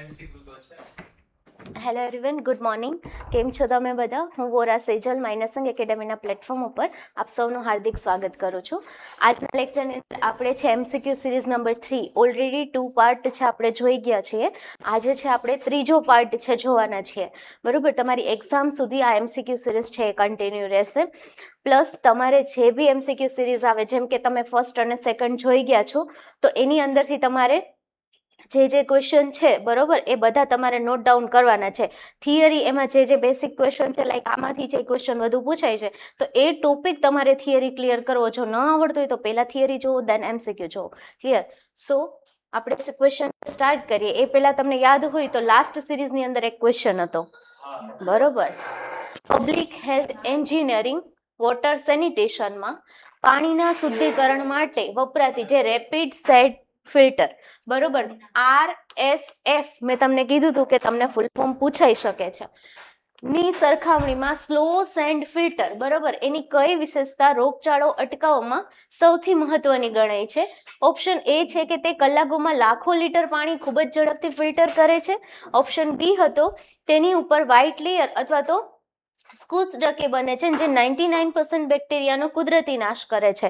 Hello everyone, good morning. કેમ છો તમે બધા? હું વોરા સેજલ માઇનસંગ એકેડેમીના પ્લેટફોર્મ ઉપર આપ સૌનું હાર્દિક સ્વાગત કરું છું. આજના લેક્ચરની અંદર આપણે છે MCQ series number 3. Already 2 part છે આપણે જોઈ ગયા છીએ. આજે છે આપણે ત્રીજો પાર્ટ છે જોવાના છીએ. બરાબર, તમારી એક્ઝામ સુધી આ એમસીક્યુ સિરીઝ છે એ કન્ટિન્યુ રહેશે. પ્લસ તમારે જે બી એમસીક્યુ સિરીઝ આવે, જેમ કે તમે ફર્સ્ટ અને સેકન્ડ જોઈ ગયા છો, તો એની અંદરથી તમારે જે ક્વેશ્ચન છે બરોબર એ બધા તમારે નોટ ડાઉન કરવાના છે. થિયરી એમાં જે બેસિક ક્વેશ્ચન છે, લાઈક આમાંથી જે ક્વેશ્ચન વધુ પૂછાય છે, તો એ ટોપિક તમારે થિયરી ક્લિયર કરવો. જો ન આવડતો હોય તો પહેલા થિયરી જોવો, દેન એમસીક્યુ જોવો. ક્લિયર? સો આપણે ક્વેશ્ચન સ્ટાર્ટ કરીએ એ પહેલા તમને યાદ હોય તો લાસ્ટ સિરીઝની અંદર એક ક્વેશ્ચન હતો, બરોબર. પબ્લિક હેલ્થ એન્જિનિયરિંગ વોટર સેનિટેશનમાં પાણીના શુદ્ધિકરણ માટે વપરાતી જે રેપિડ સેટ ફિલ્ટર, બરોબર, RSF, મેં તમને કીધું હતું કે તમને ફૂલ ફોર્મ પૂછાઈ શકે છે, ની સરખામણીમાં સ્લો સેન્ડ ફિલ્ટર, બરોબર, એની કઈ વિશેષતા રોગચાળો અટકાવવામાં સૌથી મહત્વની ગણાય છે? ઓપ્શન એ છે કે તે કલાકોમાં લાખો લીટર પાણી ખૂબ જ ઝડપથી ફિલ્ટર કરે છે. ઓપ્શન બી હતો તેની ઉપર વ્હાઇટ લેયર અથવા તો સ્કૂચ ડકે બને છે, જે 99% બેક્ટેરિયાનો કુદરતી નાશ કરે છે.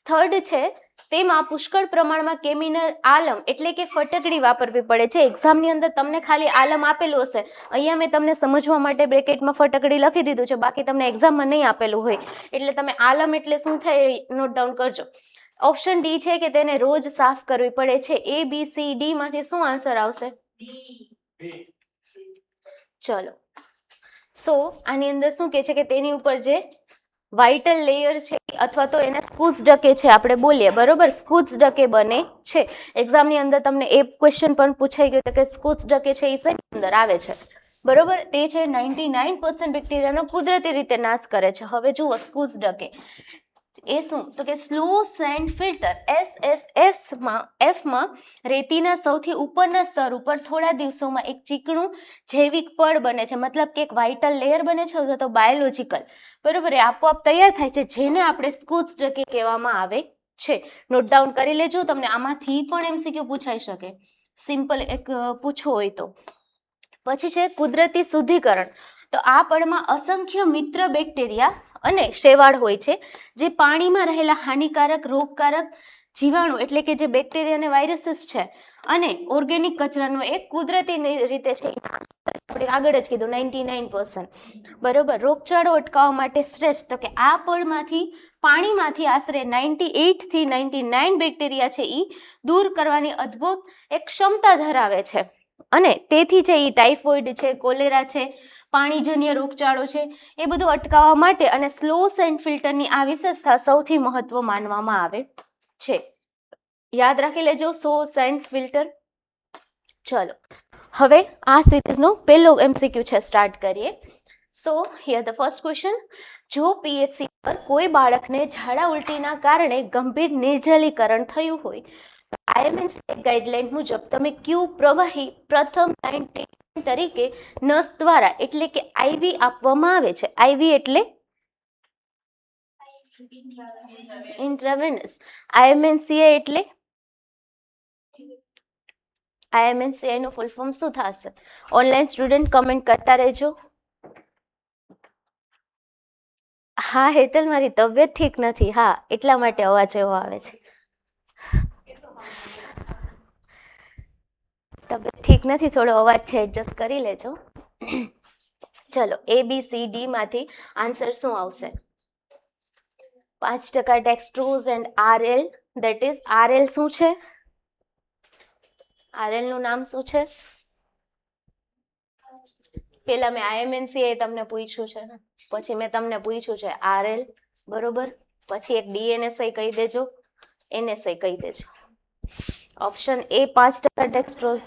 થર્ડ છે તેમાં પુષ્કળ પ્રમાણમાં કેમિનલ આલમ એટલે કે ફટકડી વાપરવી પડે છે. એક્ઝામની અંદર તમને ખાલી આલમ આપેલું હશે, અહીંયા મેં તમને સમજવા માટે બ્રેકેટમાં ફટકડી લખી દીધું છે, બાકી તમને એક્ઝામમાં નહીં આપેલું હોય, એટલે તમે આલમ એટલે શું થાય નોટ ડાઉન કરજો. ઓપ્શન ડી છે કે તેને રોજ સાફ કરવી પડે છે. A, B, C, D માંથી શું આન્સર આવશે? ચલો, સો આની અંદર શું કહે છે કે તેની ઉપર જે વાઇટલ લેયર છે અથવા તો એને સ્કૂચ ડકે છે આપણે બોલીએ, બરોબર, સ્કૂચ ડકે બને છે. એક્ઝામની અંદર તમને એ ક્વેશ્ચન પણ પૂછાઈ ગયો કે સ્કૂચ ડકે છે એ શેની અંદર આવે છે, બરોબર, તે છે 99% બેક્ટેરિયાનો કુદરતી રીતે નાશ કરે છે. હવે જુઓ, સ્કૂચ ડકે એ શું, તો કે સ્લો સેન્ડ ફિલ્ટર SSFમાં રેતીના સૌથી ઉપરના સ્તર ઉપર થોડા દિવસોમાં એક ચીકણું જૈવિક પડ બને છે, મતલબ કે એક વાઇટલ લેયર બને છે અથવા તો બાયોલોજિકલ, બરોબર, એ આપોઆપ તૈયાર થાય છે, જેને આપણે સ્કૂચ ડકે કહેવામાં આવે છે. નોટ ડાઉન કરી લેજો, તમને આમાંથી પણ એમસીક્યુ પૂછાઈ શકે, સિમ્પલ એક પૂછવું હોય તો. પછી છે કુદરતી શુદ્ધિકરણ. તો આ પડમાં અસંખ્ય મિત્ર બેક્ટેરિયા અને શેવાળ હોય છે, જે પાણીમાં રહેલા હાનિકારક રોગકારક જીવાણુ એટલે કે જે બેક્ટેરિયા અને વાયરસીસ છે અને ઓર્ગેનિક કચરાનો એક કુદરતી રીતે છે, આપણે આગળ જ કીધું 99%, બરોબર. રોગચાળો અટકાવવા માટે શ્રેષ્ઠ, તો કે આ પડમાંથી પાણીમાંથી આશરે 98 થી 99 બેક્ટેરિયા છે એ દૂર કરવાની અદ્ભુત એક ક્ષમતા ધરાવે છે, અને તેથી છે એ ટાઇફોઇડ છે, કોલેરા છે, પાણીજન્ય રોગચાળો છે, એ બધું અટકાવવા માટે અને સ્લો સેન્ડ ફિલ્ટરની આ વિશેષતા સૌથી મહત્વ માનવામાં આવે છે. યાદ રાખી લેજો, સ્લો સેન્ડ ફિલ્ટર. ચલો, હવે આ સિરીઝનો પહેલો એમસીક્યુ છે, સ્ટાર્ટ કરીએ. સો હિયર ધ ફર્સ્ટ ક્વેશ્ચન. જો પીએચસી પર કોઈ બાળકને ઝાડા ઉલટીના કારણે ગંભીર નિર્જલીકરણ થયું હોય, IMNC ગાઈડલાઈન મુજબ તમે ક્યુ પ્રવાહી પ્રથમ લાઇન ટ્રીટમેન્ટ તરીકે નસ દ્વારા એટલે કે IV આપવામાં આવે છે. IV એટલે ઇન્ટ્રાવેનસ. IMNCI એટલે IMNCI નું ફૂલ ફોર્મ શું થશે? ઓનલાઈન સ્ટુડન્ટ કમેન્ટ કરતા રહેજો. હા હેતલ, મારી તબિયત ઠીક નથી, હા એટલા માટે અવાજ એવો આવે છે. તબિયત ઠીક નથી, થોડો અવાજ છે, એડજસ્ટ કરી લેજો. ચલો, ABCD માંથી આન્સર શું આવશે? 5% dextrose and RL, that is RL શું છે? RL નું નામ શું છે? પેલા મેં IMNCI તમને પૂછ્યું છે, પછી મેં તમને પૂછ્યું છે RL, બરોબર, પછી એક DNSI કહી દેજો, NSI કહી દેજો. Option A 5% dextrose,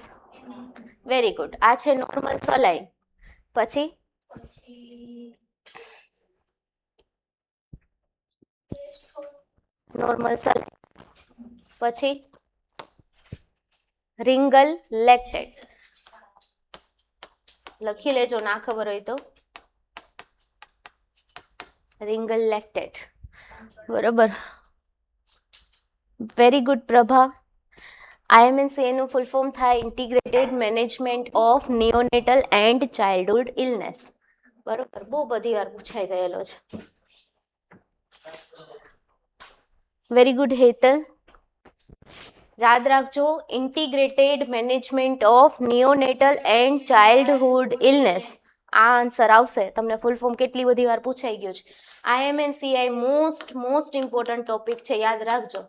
very good. આ છે નોર્મલ સલાઈન, પછી નોર્મલ સલાઈન, પછી રિંગલ લેક્ટેટ, લખી લેજો ના ખબર હોય તો, રિંગલ લેક્ટેટ, બરોબર, વેરી ગુડ પ્રભા. IMNCA નું ફૂલ ફોર્મ થાય integrated management of neonatal and childhood illness. બરોબર, બહુ બધી વાર પૂછાઈ ગયેલો છે. Very good Hetal. યાદ રાખજો, integrated management of neonatal and childhood illness. આ આન્સર આવશે. તમને ફૂલ ફોર્મ કેટલી બધી વાર પૂછાઈ ગયું છે. IMNCI મોસ્ટ ઇમ્પોર્ટન્ટ ટોપિક છે, યાદ રાખજો.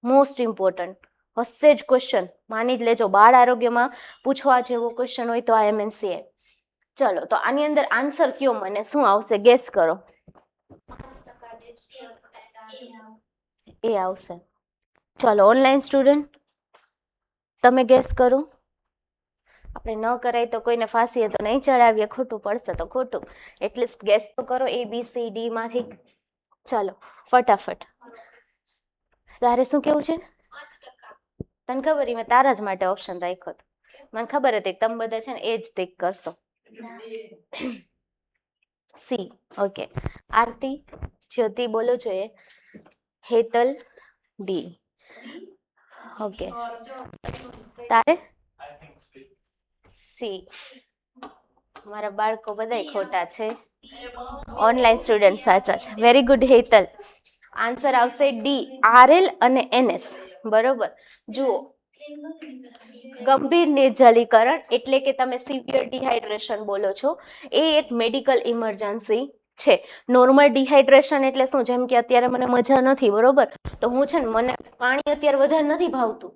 મોસ્ટ ઇમ્પોર્ટન્ટ હશે જ ક્વેશ્ચન, માની જ લેજો. બાળ આરોગ્યમાં પૂછવા જેવો ક્વેશ્ચન હોય તો IMNCI. ચલો, તો આની અંદર આન્સર કયો, મને શું આવશે, ગેસ કરો. એ આવશે. ચલો, ઓનલાઈન સ્ટુડન્ટ તમે ગેસ કરો. આપણે ન કરાય તો કોઈને ફાંસીએ તો નહીં ચડાવીએ, ખોટું પડશે તો ખોટું. એટલીસ્ટ ગેસ તો કરો ABCD માંથી. ચલો ફટાફટ. તારે શું કેવું છે? તને ખબર, મેં તારા જ માટે ઓપ્શન રાખ્યો હતો. મને ખબર હતી તમે બધા છે ને એ જ ટીક કરશો. સી. ઓકે. આરતી, જ્યોતિ બોલો જોઈએ. હેતલ ડી. ઓકે, તારે સી. મારા બાળકો બધાય ખોટા છે. ઓનલાઈન સ્ટુડન્ટ સાચા છે. Very good Hetal. આન્સર આવશે ડી, RL અને NS. બરોબર. જુઓ, ગંભીર નિર્જલીકરણ એટલે કે તમે સિવિયર ડિહાઇડ્રેશન બોલો છો, એ એક મેડિકલ ઇમરજન્સી છે. નોર્મલ ડિહાઇડ્રેશન એટલે શું? જેમ કે અત્યારે મને મજા નથી, બરોબર, તો હું છે ને, મને પાણી અત્યારે વધારે નથી ભાવતું,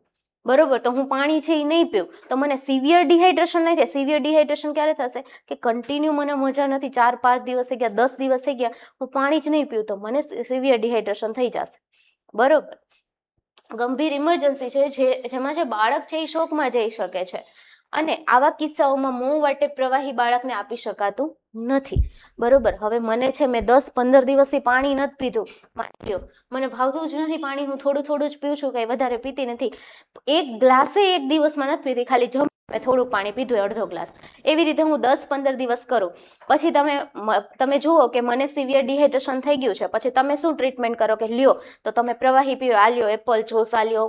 બરોબર, તો હું પાણી છે એ નહીં પીવું, તો મને સિવિયર ડિહાઇડ્રેશન નહીં થાય. સિવિયર ડિહાઇડ્રેશન ક્યારે થશે? કે કન્ટિન્યુ મને મજા નથી, 4-5 દિવસ થઈ ગયા, 10 દિવસ થઈ ગયા, હું પાણી જ નહીં પીવું, તો મને સિવિયર ડિહાઇડ્રેશન થઈ જશે. બરોબર. ગંભીર ઇમરજન્સી છે, જેમાં જે બાળક છે એ શોકમાં જઈ શકે છે, અને આવા કિસ્સાઓમાં મોં વાટે પ્રવાહી બાળકને આપી શકાતું નથી. બરોબર. હવે મને છે, મેં 10-15 દિવસથી પાણી નથી પીધું, માની લ્યો મને ભાવતું જ નથી પાણી, હું થોડું જ પીઉં છું, કંઈ વધારે પીતી નથી. એક ગ્લાસે એક દિવસમાં નથી પીધી, ખાલી મેં થોડુંક પાણી પીધું, અડધો ગ્લાસ. એવી રીતે હું 10-15 દિવસ કરું. પછી તમે જુઓ કે મને સિવિયર ડિહાઇડ્રેશન થઈ ગયું છે, પછી તમે શું ટ્રીટમેન્ટ કરો કે લ્યો તો તમે પ્રવાહી પીઓ, આ લ્યો એપલ જ્યુસ, આ લ્યો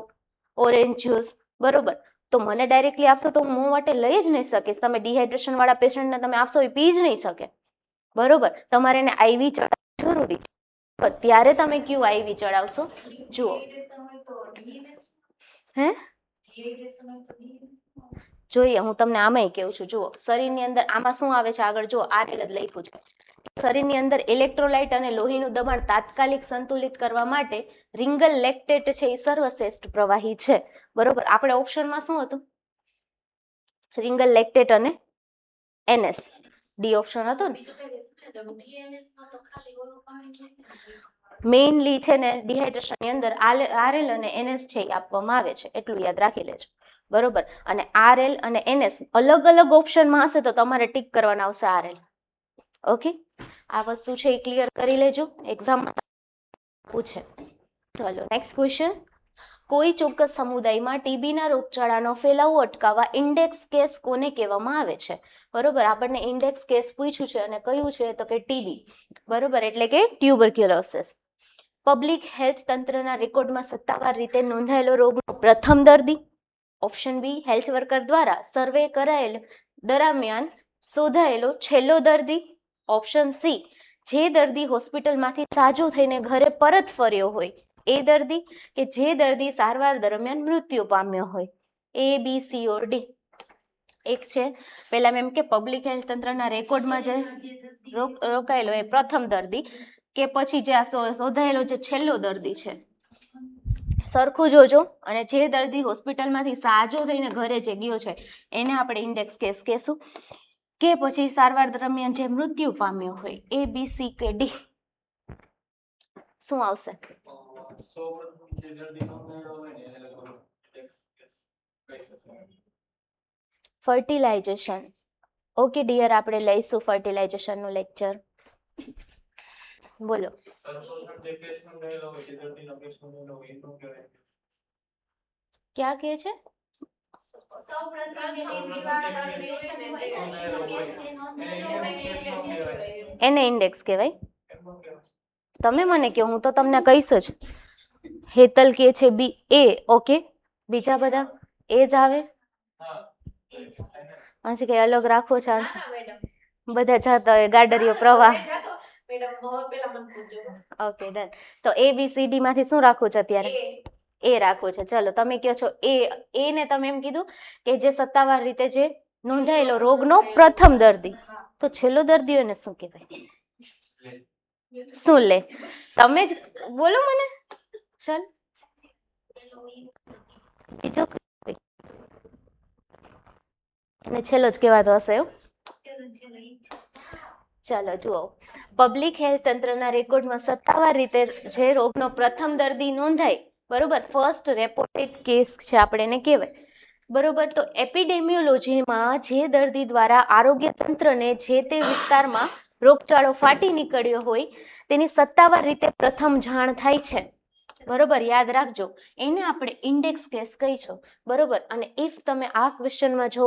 ઓરેન્જ જ્યુસ, બરોબર. તો મને ડાયરેક્ટલી આપશો તો હું મોં વાટે લઈ જ નહીં શકીશ. તમે ડિહાઇડ્રેશન વાળા પેશન્ટને તમે આપશો એ પી જ નહીં શકે, બરોબર. તમારે એને IV ચડાવવું જરૂરી, પણ ત્યારે તમે કયું IV ચડાવશો? જુઓ, હે જોઈએ, હું તમને આમાંય કેવું છું. જુઓ, શરીરની અંદર આમાં શું આવે છે આગળ, જુઓ RL જ લખ્યું છે. શરીરની અંદર ઇલેક્ટ્રોલાઇટ અને લોહીનું દબાણ તાત્કાલિક સંતુલિત કરવા માટે રિંગલ લેક્ટેટ છે એ સર્વશ્રેષ્ઠ પ્રવાહી છે, બરોબર. આપણે ઓપ્શનમાં શું હતું? રિંગલ લેક્ટેટ અને NS. ડી ઓપ્શન હતો ને. મેઇનલી છે ને ડિહાઇડ્રેશનની અંદર RL અને NS છે એ આપવામાં આવે છે, એટલું યાદ રાખી લેજો, બરોબર. અને RL અને NS અલગ અલગ ઓપ્શનમાં હશે તો તમારે ટીક કરવાના આવશે RL. ઓકે, આ વસ્તુ છે એ ક્લિયર કરી લેજો, એક્ઝામમાં પૂછે. ચલો નેક્સ્ટ ક્વેશ્ચન. કોઈ ચોક્કસ સમુદાયમાં TBના રોગચાળાનો ફેલાવો અટકાવવા ઇન્ડેક્સ કેસ કોને કહેવામાં આવે છે? બરોબર. આપણને ઇન્ડેક્સ કેસ પૂછ્યું છે અને કયું છે તો કે TB, બરોબર, એટલે કે ટ્યુબરક્યુલોસિસ. પબ્લિક હેલ્થ તંત્રના રેકોર્ડમાં સત્તાવાર રીતે નોંધાયેલો રોગનો પ્રથમ દર્દી. ઓપ્શન બી, હેલ્થ વર્કર દ્વારા સર્વે કરાયેલ દરમિયાન શોધાયેલો છેલ્લો દર્દી. ઓપ્શન સી, જે દર્દી હોસ્પિટલમાંથી સાજો થઈને ઘરે પરત ફર્યો હોય એ દર્દી, કે જે દર્દી સારવાર દરમિયાન મૃત્યુ પામ્યો હોય. ABCOD. એક છે પેલા મેમ કે પબ્લિક હેલ્થ તંત્રના રેકોર્ડમાં જે રોકાયેલો એ પ્રથમ દર્દી, કે પછી જે આ શોધાયેલો જે છેલ્લો દર્દી છે, સરખું જોજો. અને જે દર્દી હોસ્પિટલમાંથી સાજો થઈને ઘરે જે ગયો છે એને આપણે ઇન્ડેક્સ કેસ કહેશું, કે પછી સારવાર દરમિયાન જે મૃત્યુ પામ્યો હોય. ABC કે D શું આવશે? ફર્ટિલાઇઝેશન. ઓકે ડિયર, આપણે લઈશું ફર્ટિલાઇઝેશનનું લેક્ચર. બોલો. ક્યાં કહે છે? એને ઇન્ડેક્સ કહેવાય. તમે મને કહો, હું તો તમને કહીશ જ. હેતલ કે છે બી એ. ઓકે, બીજા બધા એ જ આવે. આંસી કઈ અલગ રાખવો છે આન્સર? બધા જતા હોય ગાડરીયો પ્રવાહ. Okay done. તો એ બી સી ડી માંથી શું રાખવું છે અત્યારે? એ રાખવું છે. ચલો તમે કહો છો એ ને તમે એમ કીધું કે જે સત્તાવાર રીતે જે નોંધાયેલો રોગનો પ્રથમ દર્દી, તો છેલ્લો દર્દી એને શું કહેવાય? શું લે? તમે જ બોલો મને. ચલ બીજો અને છેલ્લો જ કહેવાતો હશે એવું. ચાલો જુઓ, પબ્લિક હેલ્થ તંત્રના રેકોર્ડમાં સત્તાવાર રીતે જે રોગનો પ્રથમ દર્દી નોંધાય, બરોબર, ફર્સ્ટ રેપોર્ટેડ કેસ છે આપણે એને કહેવાય, બરોબર. તો એપિડેમિયોલોજીમાં જે દર્દી દ્વારા આરોગ્ય તંત્રને જે તે વિસ્તારમાં રોગચાળો ફાટી નીકળ્યો હોય તેની સત્તાવાર રીતે પ્રથમ જાણ થાય છે, બરોબર, યાદ રાખજો, એને આપણે ઇન્ડેક્સ કેસ કહીશું, બરોબર. અને ઇફ તમે આ ક્વેશ્ચનમાં જો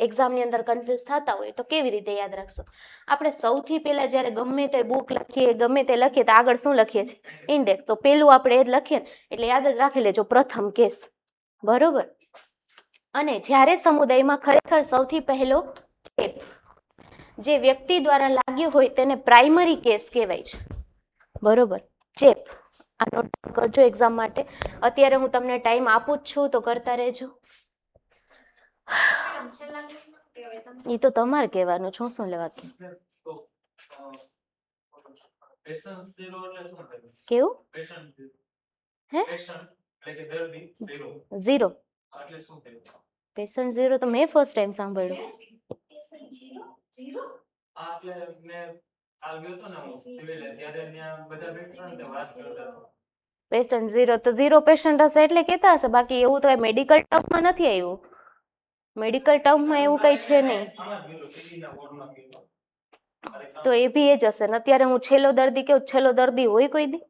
એક્ઝામની અંદર કન્ફ્યુઝ થતા હોય તો કેવી રીતે યાદ રાખશો? આપણે સૌથી પહેલા જ્યારે ગમે તે બુક લખીએ, ગમે તે લખીએ તો આગળ શું લખીએ છીએ? ઇન્ડેક્સ. તો પેલું આપણે એ જ લખીએ એટલે યાદ જ રાખી લેજો, પ્રથમ કેસ, બરોબર. અને જ્યારે સમુદાયમાં ખરેખર સૌથી પહેલો ચેપ જે વ્યક્તિ દ્વારા લાગ્યો હોય તેને પ્રાઇમરી કેસ કહેવાય છે, બરોબર. ચેપ આ નોટ કરજો એક્ઝામ માટે. અત્યારે હું તમને ટાઈમ આપું જ છું તો કરતા રહેજો. એ તો તમારે કહેવાનું, શું લેવા કે કેવું હે? ઝીરો. પેશન્ટ ઝીરો તો મેં ફર્સ્ટ ટાઈમ સાંભળ્યું. પેશન્ટ ઝીરો તો ઝીરો પેશન્ટ હશે એટલે કહેતા હશે, બાકી એવું તો મેડિકલ ટર્મમાં નથી આવ્યું. મેડિકલ ટર્મમાં એવું કઈ છે નહીં. તો એ બી એ જ હશે ને. અત્યારે હું છેલ્લો દર્દી કેવું, છેલ્લો દર્દી હોય કોઈ દી?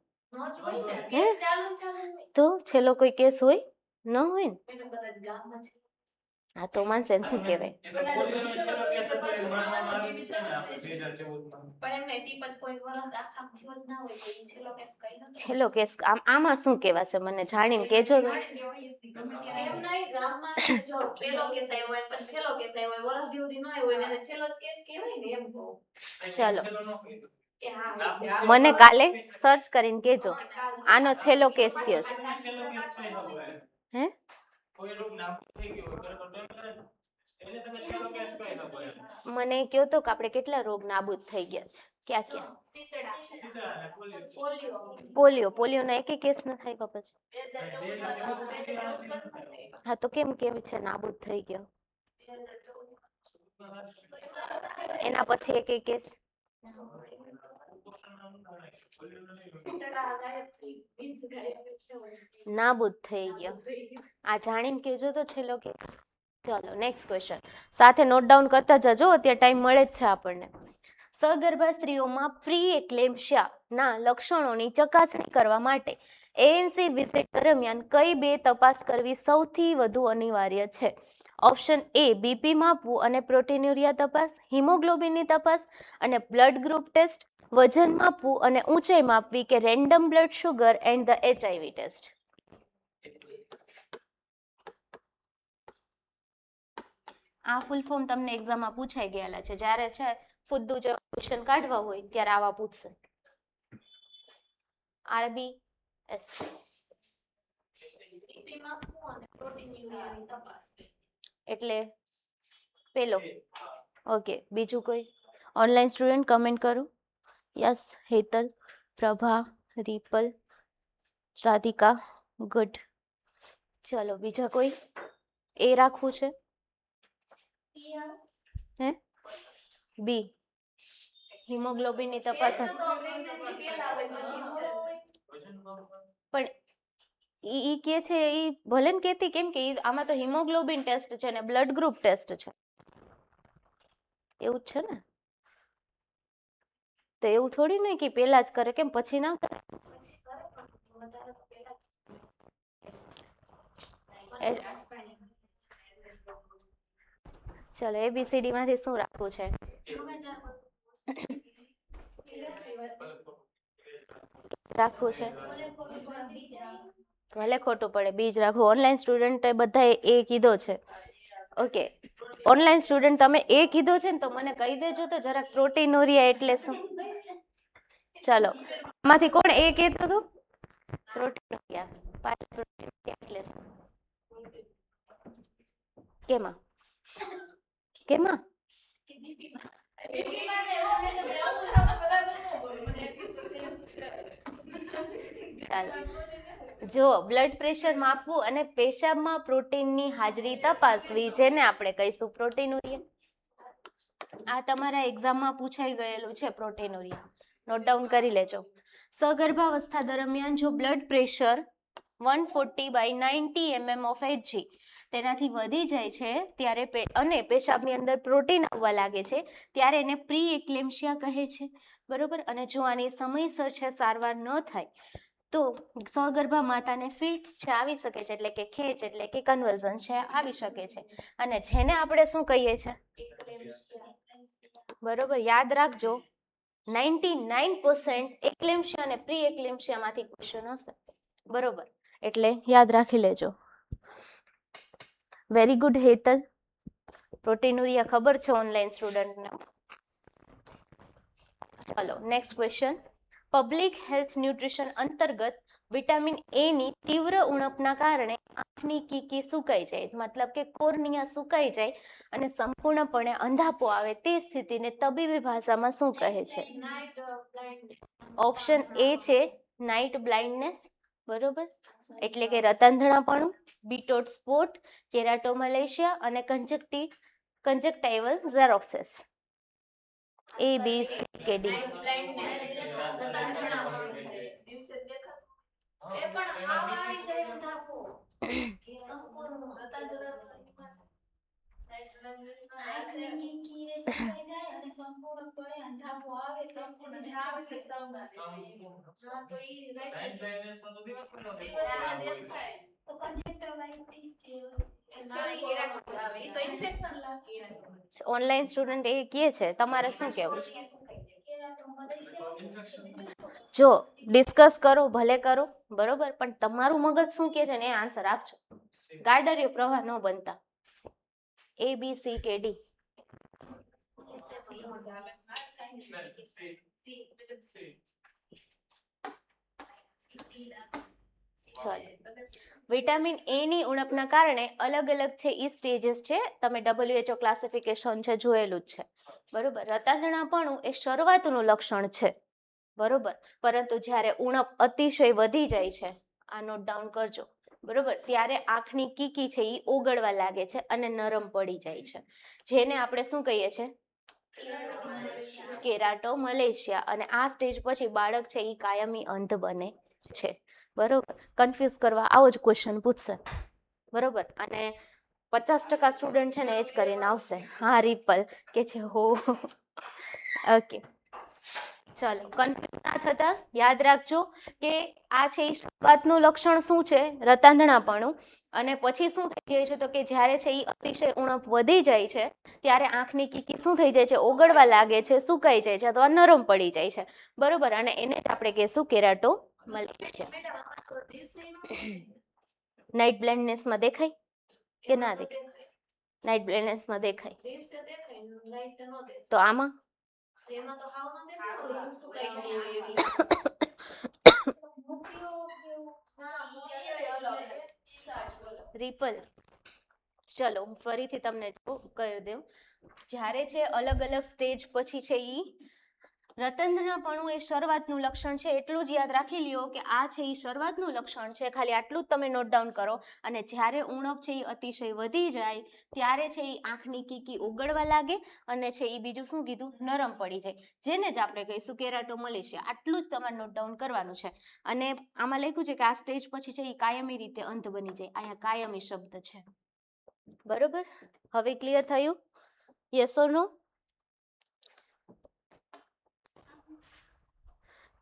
તો છેલ્લો કોઈ કેસ હોય ન હોય ને. હા તો માનશે શું કહેવાય? છેલ્લો કેસ આમાં શું કહેવાશે મને જાણીને કહેજો. ચલો મને કાલે સર્ચ કરીને કહેજો આનો છેલ્લો કેસ કયો છે. હે? મને કહો તો કે આપણે કેટલા રોગ નાબૂદ થઈ ગયા છે, ક્યાં પોલિયોના એક કેસ ન થાય પછી? હા તો કેમ છે નાબૂદ થઈ ગયો? એના પછી એક કેસ નાબૂદ થઈ ગયો. આ જાણીને કહેજો તો છેલ્લો કેસ. ચલો નેક્સ્ટ ક્વેશ્ચન સાથે નોટ ડાઉન કરતા જજો, અત્યારે ટાઈમ મળે જ છે આપણને. સગર્ભા સ્ત્રીઓમાં પ્રી એક્લેમ્પ્શિયાના લક્ષણોની ચકાસણી કરવા માટે ANC વિઝિટ દરમિયાન કઈ બે તપાસ કરવી સૌથી વધુ અનિવાર્ય છે? ઓપ્શન એ બીપી માપવું અને પ્રોટીન્યુરિયા તપાસ, હિમોગ્લોબિનની તપાસ અને બ્લડ ગ્રુપ ટેસ્ટ, વજન માપવું અને ઊંચાઈ માપવી કે random blood sugar and the HIV test. આ ફૂલ ફોર્મ તમને એક્ઝામમાં પૂછાઈ ગયેલા છે. જ્યારે છે ફુદ્દુ જેવા ક્વેશ્ચન કાઢવા હોય ત્યારે આવા પૂછશે. RBS એટલે પેલો. ઓકે, બીજું કોઈ ઓનલાઈન સ્ટુડન્ટ કમેન્ટ કરો. Yes, Hetal, Prabha, ripple, Radhika, good. ચલો બીજા કોઈ એ રાખવું છે? હે? બી હિમોગ્લોબિનની તપાસ. પણ ઈ કે છે ઈ ભલે ને કેતી, કેમ કે આમાં તો હિમોગ્લોબિન ટેસ્ટ છે ને બ્લડ ગ્રુપ ટેસ્ટ છે, એવું જ છે ને. તો એવું થોડી નહીં કે પેલા જ કરે, કેમ પછી ના કરે? ચલો ABCD માંથી શું રાખવું છે? રાખવું છે ભલે ખોટું પડે બીજ રાખો. ઓનલાઈન સ્ટુડન્ટે બધાએ એ કીધો છે. ઓકે, ઓનલાઈન સ્ટુડન્ટ તમે એ કીધો છે ને તો મને કહી દેજો તો જરાક પ્રોટીનુરિયા એટલે શું. ચાલો, આમાંથી કોણ એ કહેતું હતું? પ્રોટીનુરિયા એટલે શું? કેમાં કેમાં ચાલો, જો બ્લડ પ્રેશર માપવું અને પેશાબમાં પ્રોટીનની હાજરી તપાસવી, જેને આપણે કહીશું પ્રોટીનુરિયા. આ તમારા એક્ઝામમાં પૂછાઈ ગયેલું છે પ્રોટીનુરિયા, નોટ ડાઉન કરી લેજો. સગર્ભાવસ્થા દરમિયાન જો blood pressure 140/90 mm of Hg તેનાથી વધી જાય છે ત્યારે અને પેશાબની અંદર પ્રોટીન આવવા લાગે છે ત્યારે એને પ્રી એક્લેમ્શિયા કહે છે, બરોબર. અને જો આની સમયસર છે સારવાર ન થાય તો સગર્ભા માતાને ફિટ્સ છે આવી શકે છે, એટલે કે ખેંચ એટલે કે કન્વર્ઝન છે આવી શકે છે, અને જેને આપણે શું કહીએ છીએ, બરોબર. યાદ રાખજો 99% એક્લેમ્શિયા અને પ્રી એક્લેમ્શિયામાંથી ક્વેશ્ચન હશે, બરોબર. એટલે યાદ રાખી લેજો. વેરી ગુડ હેતલ, પ્રોટીનુરિયા ખબર છે ઓનલાઈન સ્ટુડન્ટને. ચાલો next question. Public health nutrition અંતર્ગત વિટામિન એ ની તીવ્ર ઉણપના કારણે આંખની કીકી સુકાઈ જાય, મતલબ કે કોર્નિયા સુકાઈ જાય અને સંપૂર્ણપણે અંધાપો આવે તે સ્થિતિને તબીબી ભાષામાં શું કહે છે? ઓપ્શન એ છે નાઇટ બ્લાઇન્ડનેસ, બરોબર, એટલે કે રતાંધણાપણું, બીટોટ સ્પોટ, કેરાટોમલેશિયા અને કંજક્ટાઇવલ ઝેરોક્સિસ. એ બી સી કે ડી? ઓનલાઈન સ્ટુડન્ટ એ કહે છે, તમારે શું કહેવું છે? જો ડિસ્કસ કરો ભલે કરો, બરોબર, પણ તમારું મગજ શું કહે છે ને એ આન્સર આપજો. ગાર્ડરીય પ્રવાહ ન બનતા. એ બી સી કે ડી? વિટામિન એ ની ઉણપના કારણે અલગ અલગ છે એ સ્ટેજીસ છે, તમે WHO ક્લાસિફિકેશન છે જોયેલું જ છે, બરોબર. રતાંધણાપણું એ શરૂઆતનું લક્ષણ છે, બરોબર, પરંતુ જ્યારે ઉણપ અતિશય વધી જાય છે, આ નોટ ડાઉન કરજો, બરોબર, ત્યારે આંખની કીકી છે એ ઓગળવા લાગે છે અને નરમ પડી જાય છે, જેને આપણે શું કહીએ છીએ? કેરાટોમલેશિયા. અને આ સ્ટેજ પછી બાળક છે એ કાયમી અંધ બને છે, બરોબર. કન્ફ્યુઝ કરવા આવો જ ક્વેશ્ચન પૂછશે, બરોબર. અને 50% સ્ટુડન્ટ છે ને એ જ કરીને આવશે. હા રિપલ કે છે હો. ઓકે ચાલો, કન્ફ્યુઝ ના થતા યાદ રાખજો કે આ છે એ શરૂઆતનું લક્ષણ શું છે? રતાંધણાપણું. અને પછી શું થઈ જાય છે તો કે જ્યારે છે એ અતિશય ઉણપ વધી જાય છે ત્યારે આંખની કીકી શું થઈ જાય છે? ઓગળવા લાગે છે, સુકાઈ જાય છે અથવા નરમ પડી જાય છે, બરોબર. અને એને જ આપણે કહીશું કેરાટોમલેશિયા. નાઇટ બ્લાઇન્ડનેસમાં દેખાય કે ના દેખાય? નાઇટ બ્લાઇન્ડનેસમાં દેખાય તો આમાં રિપલ, ચલો હું ફરીથી તમને કરી દઉં. જ્યારે છે અલગ અલગ સ્ટેજ પછી છે ઈ રતાંધણાપણું એ શરૂઆતનું લક્ષણ છે, એટલું જ યાદ રાખી લ્યો કે આ છે એ શરૂઆતનું લક્ષણ છે, ખાલી આટલું જ તમે નોટ ડાઉન કરો. અને જ્યારે ઉણપ છે એ અતિશય વધી જાય ત્યારે છે એ આંખની કીકી ઓગળવા લાગે અને છે એ બીજું શું કીધું? નરમ પડી જાય, જેને જ આપણે કહીશું કેરાટોમલેશિયા. આટલું જ તમારે નોટ ડાઉન કરવાનું છે. અને આમાં લખ્યું છે કે આ સ્ટેજ પછી છે એ કાયમી રીતે અંધ બની જાય, અહીંયા કાયમી શબ્દ છે, બરોબર. હવે ક્લિયર થયું? યસ ઓર નો?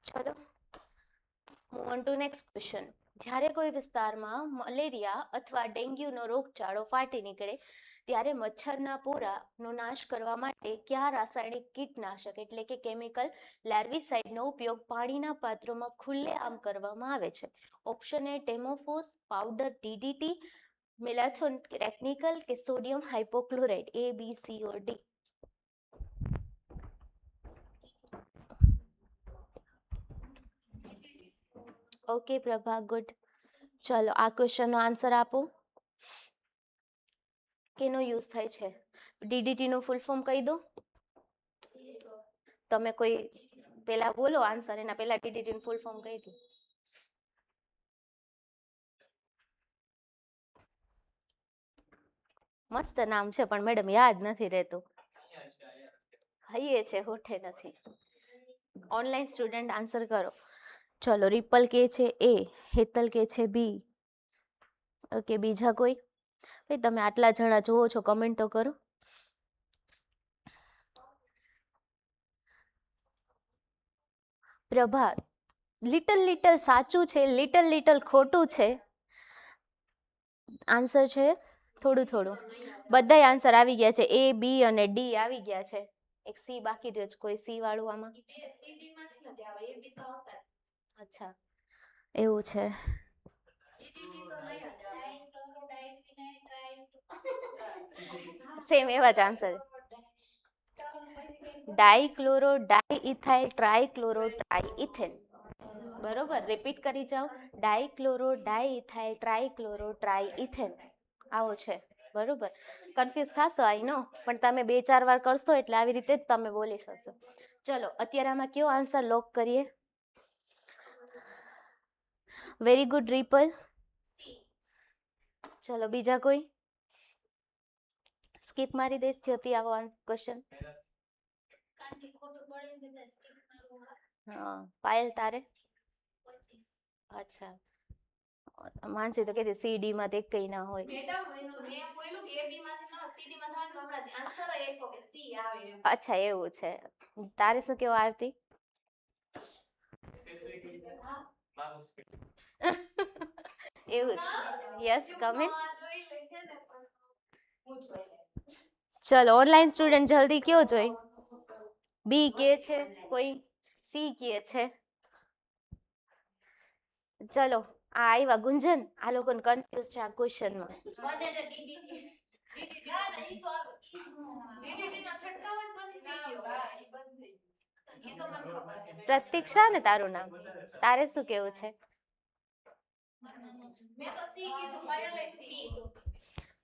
ચલો move on two next question. જ્યારે કોઈ વિસ્તારમાં મલેરિયા અથવા ડેન્ગ્યુનો રોગચાળો ફાટી નીકળે ત્યારે મચ્છરના પોરાનો નાશ કરવા માટે કયા રાસાયણિક કીટનાશક એટલે કે કેમિકલ લાર્વિસાઇડનો ઉપયોગ પાણીના પાત્રોમાં ખુલ્લેઆમ કરવામાં આવે છે? Option A temephos, powder DDT, malathion technical કે sodium hypochlorite, A, B, C or D? Okay Prabha, good. ચલો આ ક્વેશ્ચનનો આન્સર આપો. કેનો યુઝ થાય છે? DDT નું ફૂલ ફોર્મ કહી દો. તમે કોઈ પેલા બોલો આન્સર, એના પેલા DDT નું ફૂલ ફોર્મ કહી દો. મસ્ત નામ છે પણ મેડમ યાદ નથી રહેતું. હૈયે છે, હોઠે નથી. ઓનલાઈન સ્ટુડન્ટ આન્સર કરો. ચલો રિપલ કે છે A, હેતલ કે છે B. ઓકે, બીજા કોઈ? ભાઈ તમે આટલા જણા જોવો છો, કમેન્ટ તો કરો. પ્રભા, લિટલ સાચું છે, લિટલ ખોટું છે. આન્સર છે થોડું. બધાય આન્સર આવી ગયા છે. A, B અને D આવી ગયા છે. એક C બાકી રહ્યો છે. કોઈ C વાળું આમાં? અચ્છા, એવું છે. સેમ એવા જ આન્સર. ડાઈક્લોરો ડાઈઇથાઇલ ટ્રાઇક્લોરો ટ્રાઇઇથેન. બરોબર, રિપીટ કરી જાઓ. ડાઈક્લોરો ડાઈઇથાઇલ ટ્રાઇક્લોરો ટ્રાઇઇથેન આવો છે. બરોબર, કન્ફ્યુઝ થશો આઈ નો, પણ તમે 2-4 વાર કરશો એટલે આવી રીતે જ તમે બોલી શકશો. ચલો અત્યારે આમાં કયો આન્સર લોક કરીએ? Very good ripple. ચલો બીજા કોઈ? સ્કીપ મારી દઈશ જ્યોતિ આવો ક્વેશ્ચન. હા, પાયલ તારે? અચ્છા, માનસી તો કહેતી CD માં તો કઈ ના હોય. અચ્છા એવું છે. તારે શું કેવું આરતી? એવું છે. Yes, comment. ચલો ઓનલાઈન સ્ટુડન્ટ જલ્દી કયો જોઈ. B કે છે કોઈ, C કે છે. ચલો આ આવ્યા ગુંજન, આ લોકોને કન્ફ્યુઝ છે આ ક્વેશ્ચનમાં. પ્રતીક્ષા ને તારું નામ? તારે શું કેવું છે?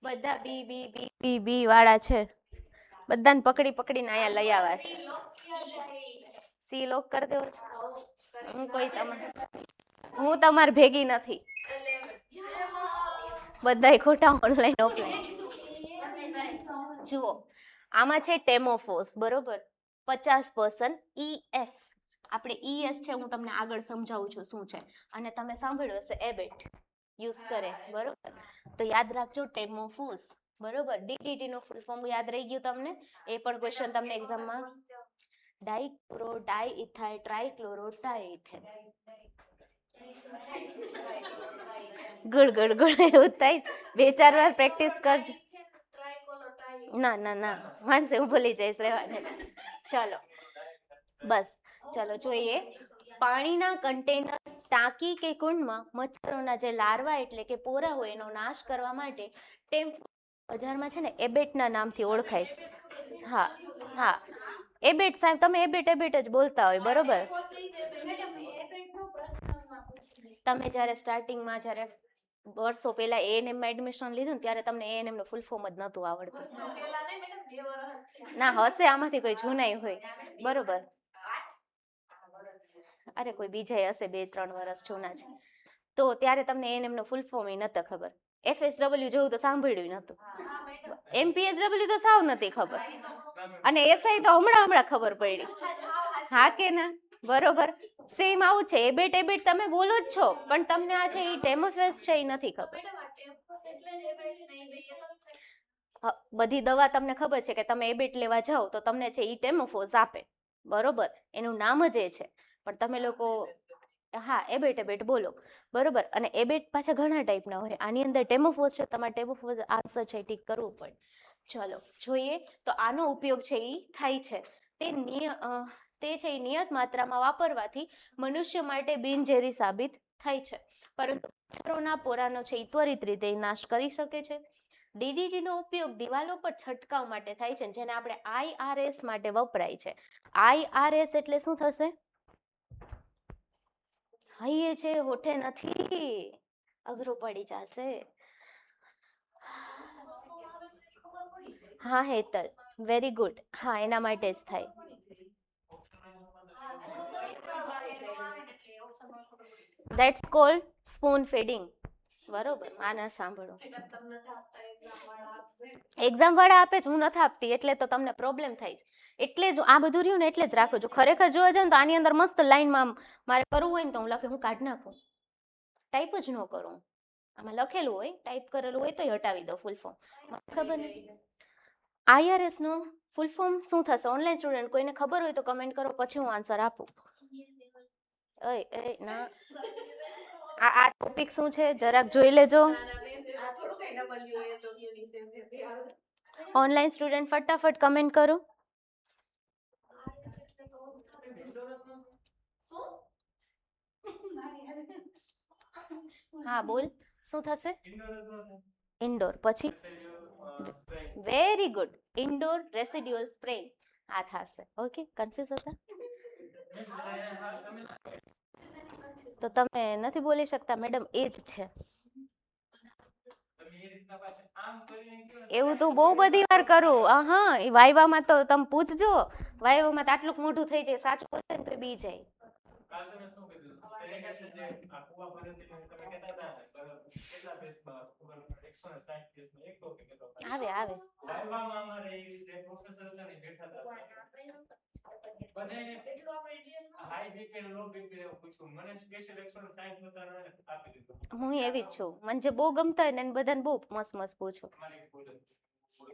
બધા બી વાળા છે. બધાને પકડીને અહીંયા લઈ આવ્યા છે. C લોક કરી દેવો છે. હું તમાર ભેગી નથી. બધાય ખોટા ઓનલાઈન ઓફલાઈન. જુઓ આમાં છે ટેમોફોસ, બરોબર, 50% ES. આપણે ES છે, હું તમને આગળ સમજાવું છું શું છે. અને તમે સાંભળ્યું હશે એબેટ યુઝ કરે, બરોબર, તો યાદ રાખજો ટેમોફોસ. બરોબર, DDT નું ફૂલ ફોર્મ યાદ રહી ગયું તમને? એ પણ ક્વેશ્ચન તમને એક્ઝામમાં. ડાઈક્લોરો ડાઈઇથાઇલ ટ્રાઇક્લોરો ટ્રાઇઇથેન. ગુડ એવું થાય. 2-4 વાર પ્રેક્ટિસ કરજો. ના માનસે હું ભૂલી જઈશ, રહેવા દે. ચલો બસ, ચલો જોઈએ. પાણીના કન્ટેનર, ટાંકી કે કુંડમાં મચ્છરોના જે લાર્વા એટલે કે પોરા હોય એનો નાશ કરવા માટે બજારમાં છે ને એબેટના નામથી ઓળખાય છે. હા એબેટ સાહેબ, તમે એબેટ જ બોલતા હોય, બરોબર. તમે જ્યારે સ્ટાર્ટિંગમાં જ્યારે વર્ષો પહેલા ANM માં એડમિશન લીધું ને ત્યારે તમને ANM નું ફૂલ ફોર્મ જ નહોતું આવડતું. ના હશે આમાંથી કોઈ જૂનાય હોય, બરોબર. અરે કોઈ બીજા હશે 2-3 વર્ષ જૂના છે, તો ત્યારે તમને ANM નું ફૂલ ફોર્મ નહોતું ખબર. FSW જેવું તો સાંભળ્યું નહોતું. MPSW તો સાવ નથી ખબર. અને SI તો હમણાં ખબર પડી. હા કે ના? બરોબર, સેમ આવું છે. એબેટ તમે બોલો જ છો, પણ તમને આ છે એ ટેમોફોસ છે એ નથી ખબર. બધી દવા તમને ખબર છે કે તમે એબેટ લેવા જાઓ તો તમને છે એ ટેમોફોસ આપે, બરોબર, એનું નામ જ એ છે. પણ તમે લોકો હા એબેટ બોલો બરોબર. અને એબેટ પાછા ઘણા ટાઈપના હોય. આની અંદર ટેમોફોસ છે, તમારે ટેમોફોસ આન્સર છે ટીક કરવું પડે. ચલો જોઈએ તો આનો ઉપયોગ છે એ થાય છે તે છે એ નિયત માત્રામાં વાપરવાથી મનુષ્ય માટે બિનઝેરી સાબિત થાય છે, પરંતુ મચ્છરોના પોરાનો છે એ ત્વરિત રીતે નાશ કરી શકે છે. DDT નો ઉપયોગ દિવાલો પર છંટકાવ માટે થાય છે, જેને આપણે IRS માટે વપરાય છે. IRS એટલે શું થશે? હાઈએ છે હોઠે નથી, અઘરું પડી જશે. હા હેતલ, વેરી ગુડ. હા એના માટે જ થાય. That's cold spoon feeding. બરોબર, આના સાંભળો. એક્ઝામ વાળા આપે જ, હું નથી આપતી એટલે તો તમને પ્રોબ્લેમ થાય છે. એટલે જ આ બધું રહ્યું ને એટલે જ રાખું છું. ખરેખર જોવા જાવ ને તો આની અંદર મસ્ત લાઈનમાં મારે કરવું હોય ને તો હું લખે, હું કાઢી નાખું, ટાઈપ જ ન કરું. આમાં લખેલું હોય, ટાઈપ કરેલું હોય તો હટાવી દો ફૂલ ફોર્મ. ખબર નથી IRS નું ફૂલ ફોર્મ શું થશે? ઓનલાઈન સ્ટુડન્ટ કોઈને ખબર હોય તો કમેન્ટ કરો, પછી હું આન્સર આપું. ના આ ટોપિક શું છે જરાક જોઈ લેજો. ઓનલાઈન સ્ટુડન્ટ ફટાફટ કમેન્ટ કરો. હા બોલ, શું થશે? ઇન્ડોર. પછી very good, indoor residual spray આ થશે. ઓકે, કન્ફ્યુઝ હતા તો તમે નથી બોલી શકતા મેડમ, એ જ છે. એવું તો બહુ બધી વાર કરું. હા એ વાયવામાં તો તમે પૂછજો, વાયવામાં તો આટલું મોઢું થઈ જાય, સાચું બોલે ને તો બી જાય. આવે આવે. હું એવી જ છું, મને જે બહુ ગમતા હોય ને એને બધાને બહુ મસ્ત મસ્ત પૂછું.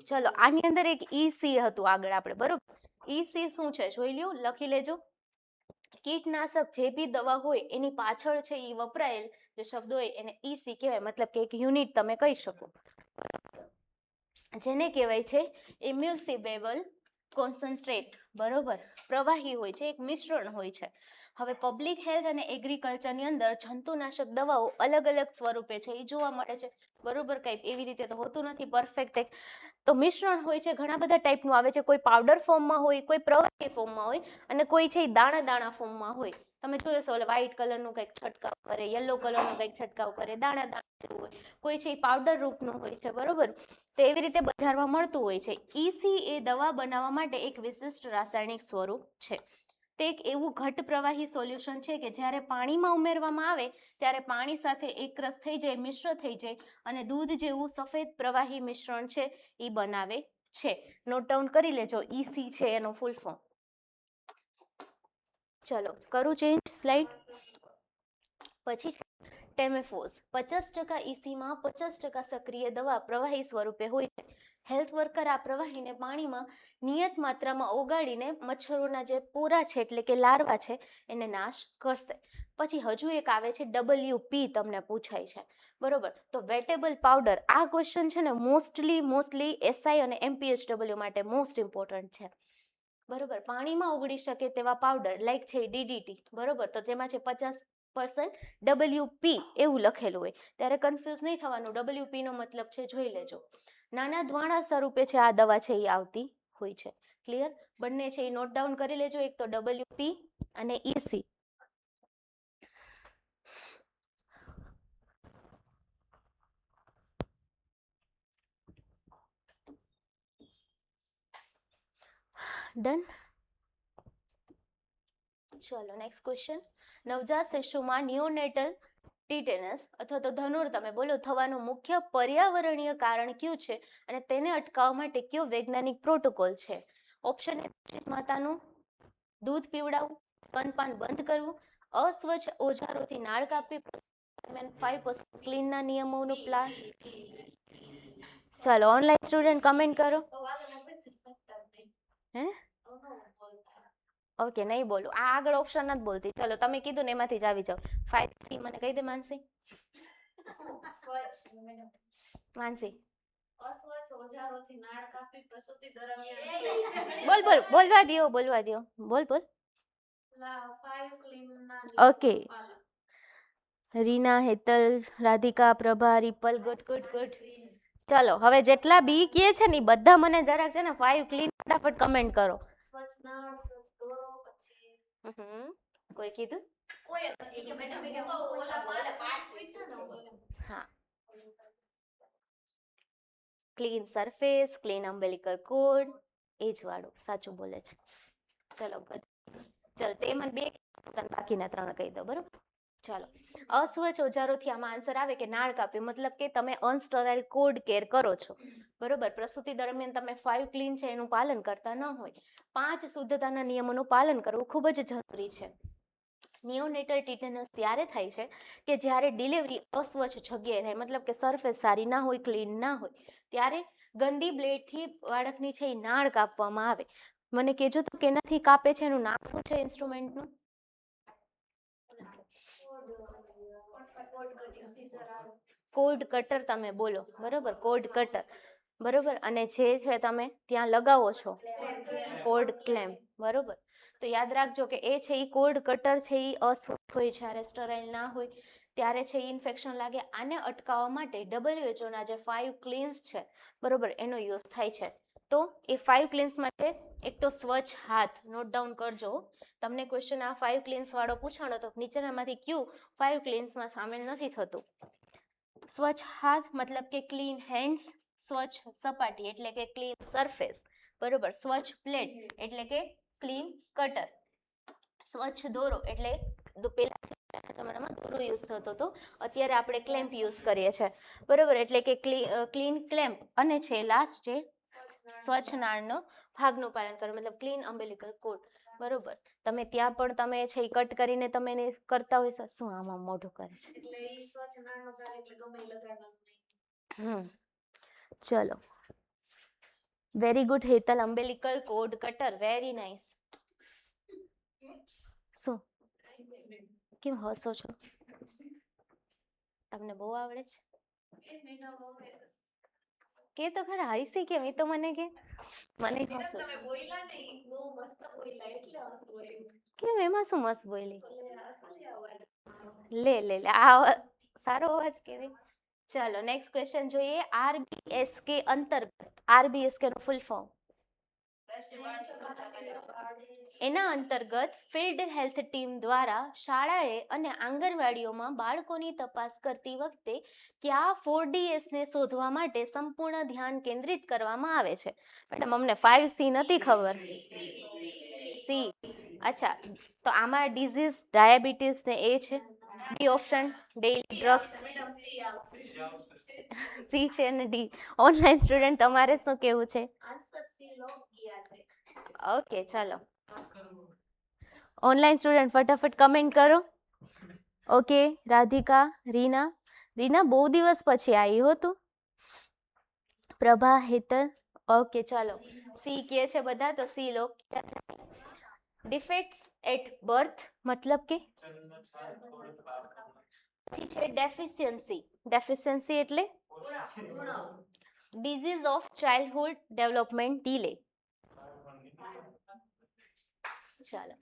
ચલો આની અંદર એક EC હતું આગળ આપણે, બરોબર. EC શું છે જોઈ લ્યો, લખી લેજો. કીટનાશક જે બી દવા હોય એની પાછળ છે એ વપરાયેલ જે શબ્દ હોય એને EC કહેવાય, મતલબ કે એક યુનિટ તમે કહી શકો, જેને કહેવાય છે ઇમ્યુસિબેબલ કોન્સન્ટ્રેટ. બરોબર, પ્રવાહી હોય છે, એક મિશ્રણ હોય છે. હવે પબ્લિક હેલ્થ અને એગ્રીકલ્ચરની અંદર જંતુનાશક દવાઓ અલગ અલગ સ્વરૂપે છે એ જોવા મળે છે. બરોબર, કઈ એવી રીતે તો હોતું નથી પરફેક્ટ એક. તો મિશ્રણ હોય છે, ઘણા બધા ટાઈપનું આવે છે. કોઈ પાવડર ફોર્મમાં હોય, કોઈ પ્રવાહી ફોર્મમાં હોય, અને કોઈ છે દાણા દાણા ફોર્મમાં હોય. તમે જોયો છો ઓલે વ્હાઈટ કલરનું કંઈક છંટકાવ કરે, યલો કલરનું કંઈક છંટકાવ કરે, દાણા દાણા જેવું હોય. કોઈ છે પાવડર રૂપનું હોય છે, બરોબર. તો એવી રીતે બજારમાં મળતું હોય છે. EC એ દવા બનાવવા માટે એક વિશિષ્ટ રાસાયણિક સ્વરૂપ છે. તે એક એવું ઘટ પ્રવાહી સોલ્યુશન છે કે જ્યારે પાણીમાં ઉમેરવામાં આવે ત્યારે પાણી સાથે એકરસ થઈ જાય, મિશ્ર થઈ જાય, અને દૂધ જેવું સફેદ પ્રવાહી મિશ્રણ છે એ બનાવે છે. નોટ ડાઉન કરી લેજો, EC છે એનો ફૂલ ફોર્મ. ચલો કરું ચેન્જ સ્લાઇડ. પછી ટેમેફોસ 50% ECમાં 50% સક્રિય દવા પ્રવાહી સ્વરૂપે હોય છે. હેલ્થ વર્કર આ પ્રવાહીને પાણીમાં નિયત માત્રામાં ઓગાળીને મચ્છરોના જે પોરા છે એટલે કે લાર્વા છે એને નાશ કરશે. પછી હજુ એક આવે છે WP, તમને પૂછાય છે, બરોબર. તો વેટેબલ પાવડર, આ ક્વેશ્ચન છે ને મોસ્ટલી SI અને MPHW માટે મોસ્ટ ઇમ્પોર્ટન્ટ છે, બરોબર. પાણીમાં ઓગળી શકે તેવા પાવડર લાઈક છે DDT, બરોબર. તો તેમાં છે 50% WP એવું લખેલું હોય, ત્યારે કન્ફ્યુઝ નહીં થવાનું. WP નો મતલબ છે જોઈ લેજો. નાના દ્વાણા સ્વરૂપે છે આ દવા છે એ આવતી હોય છે. ક્લિયર? બંને છે એ નોટ ડાઉન કરી લેજો, એક તો WP અને EC. ડન. ચલો નેક્સ્ટ ક્વેશ્ચન. નવજાત શિશુમાં નિયોનેટલ ટીટેનસ અથવા તો ધનુર તમે બોલો થવાનું મુખ્ય પર્યાવરણીય કારણ કયું છે અને તેને અટકાવવા માટે કયો વૈજ્ઞાનિક પ્રોટોકોલ છે? ઓપ્શન એ, માતાનું દૂધ પીવડાવવું, સ્તનપાન બંધ કરવું, અસ્વચ્છ ઓજારોથી નાળ કાપવી, 5% ક્લીનના નિયમોનું પ્લાન. ચાલો ઓનલાઈન સ્ટુડન્ટ કમેન્ટ કરો. હે ઓકે, નહીં બોલું. આ આગળ ઓપ્શન નથી બોલતી. ચલો, તમે કીધું ને એમાંથી જ આવી જાઓ. 5C મને કહી દે માનસી. માનસી અસ્વચ્છ ઓજારોથી નાળ કાપી પ્રસૂતિ દરમિયાન બોલ બોલ, બોલવા દ્યો. બોલ. 5 ક્લીનના ઓકે. રીના, હેતલ, રાધિકા, પ્રભા, રિપલ, ગુડ. ચલો, હવે જેટલા બી કે છે ને બધા મને જરાક છે ને 5 ક્લીન ફટાફટ કમેન્ટ કરો. સ્વચ્છ નાળ, સ્વચ્છ ડોરો, પછી કોઈ કીધું? કોઈ નથી કે મેડમ એ તો ઓલા પાંચ પૂછ્યા ને. હા. ક્લીન સરફેસ, ક્લીન અમ્બેલિકલ કોડ, એ જ વાળું સાચું બોલે છે. ચલો, ચલ તે મને 2 તને બાકીના 3 કહી દો, બરોબર? ચાલો, અસ્વચ્છ ઓજારોથી આમાં આન્સર આવે કે નાળ કાપી, મતલબ કે તમે અનસ્ટરાઇલ કોડ કેર કરો છો, બરોબર? પ્રસૂતિ દરમિયાન તમે 5 ક્લીન છે એનું પાલન કરતા ન હોય. 5 શુદ્ધતાના નિયમોનું પાલન કરવું ખૂબ જ જરૂરી છે. નિયોનેટલ ટીટેનસ ત્યારે થાય છે કે જ્યારે ડિલિવરી અસ્વચ્છ જગ્યાએ થાય, મતલબ કે સરફેસ સારી ના હોય, ક્લીન ના હોય, ત્યારે ગંદી બ્લેડથી બાળકની છે એ નાળ કાપવામાં આવે. મને કહેજો તો કેનાથી કાપે છે, એનું નામ શું છે ઇન્સ્ટ્રુમેન્ટનું? કોડ કટર તમે બોલો, બરોબર? કોડ કટર, બરોબર. અને જે છે તમે ત્યાં લગાવો છો કોડ ક્લેમ્પ, બરોબર? તો યાદ રાખજો કે એ છે એ કોડ કટર છે એ અસ્વચ્છ હોય, જ્યારે સ્ટરાઇલ ના હોય ત્યારે છે એ ઇન્ફેક્શન લાગે. આને અટકાવવા માટે WHO ના જે 5 ક્લીન્સ છે, બરોબર, એનો યુઝ થાય છે. તો એ 5 ક્લીન્સ માટે એક તો સ્વચ્છ હાથ, નોટ ડાઉન કરજો. તમને ક્વેશ્ચન આ 5 ક્લીન્સ વાળો પૂછાણો તો નીચેનામાંથી કયું 5 ક્લીન્સમાં સામેલ નથી થતું? સ્વચ્છ હાથ મતલબ કે ક્લીન હેન્ડ્સ, સ્વચ્છ સપાટી એટલે કે ક્લીન સરફેસ, બરોબર? સ્વચ્છ પ્લેટ એટલે કે ક્લીન કટર, સ્વચ્છ દોરો એટલે પેલા જમાનામાં દોરો યુઝ થતો હતો, અત્યારે આપણે ક્લેમ્પ યુઝ કરીએ છીએ, બરોબર? એટલે કે ક્લીન ક્લેમ્પ. અને છે લાસ્ટ છે સ્વચ્છ નાળનો ભાગનું પાલન કરો, મતલબ ક્લીન અમ્બેલિકલ કોડ, બરોબર? તમે ત્યાં પણ તમે છે એ કટ કરીને તમે એને કરતા હોય. શું આમાં મોઢું કરે છે? એટલે ઈ સ્વચ્છ નાળનો ભાગ એટલે ગમે લગાડવાનું નહીં. ચલો, very good Hetal. Umbilical cord cutter, very nice. શું કેમ હસો છો? તમને બહુ આવડે છે કે? તો ખરા હસી કેમ? એ તો મને કે મને તમે બોલ્યા ને ઈ બહુ મસ્ત બોલ્યા એટલે હસવું આવ્યું. કેમ? એમાં શું મસ્ત બોલી? લે આ સારો અવાજ કેવી. ચલો, નેક્સ્ટ ક્વેશ્ચન જોઈએ. RBSK અંતર્ગત, RBSK નો ફૂલ ફોર્મ, એના અંતર્ગત ફિલ્ડ હેલ્થ ટીમ દ્વારા શાળાએ અને આંગણવાડીઓમાં બાળકોની તપાસ કરતી વખતે કયા 4DS ને શોધવા માટે સંપૂર્ણ ધ્યાન કેન્દ્રિત કરવામાં આવે છે? મેડમ અમને 5C નથી ખબર. સી. અચ્છા, તો આમાં ડિઝીઝ, ડાયાબિટીસ ને એ છે. B option daily drugs. C છે અને ડી. ઓનલાઈન સ્ટુડન્ટ તમારે શું કેવું છે? આન્સર સી લોક કિયા છે. ઓકે, ચાલો, ઓનલાઈન સ્ટુડન્ટ ફટાફટ કમેન્ટ કરો. ઓકે, રાધિકા, રીના બહુ દિવસ પછી આવી હો તું. પ્રભા, હેતલ, ઓકે, ચાલો, સી કે છે બધા, તો સી લોક. ડિફેક્ટ્સ એટ બર્થ મતલબ કે છે ડેફિશિયન્સી એટલે disease of childhood development delay. ચાલો,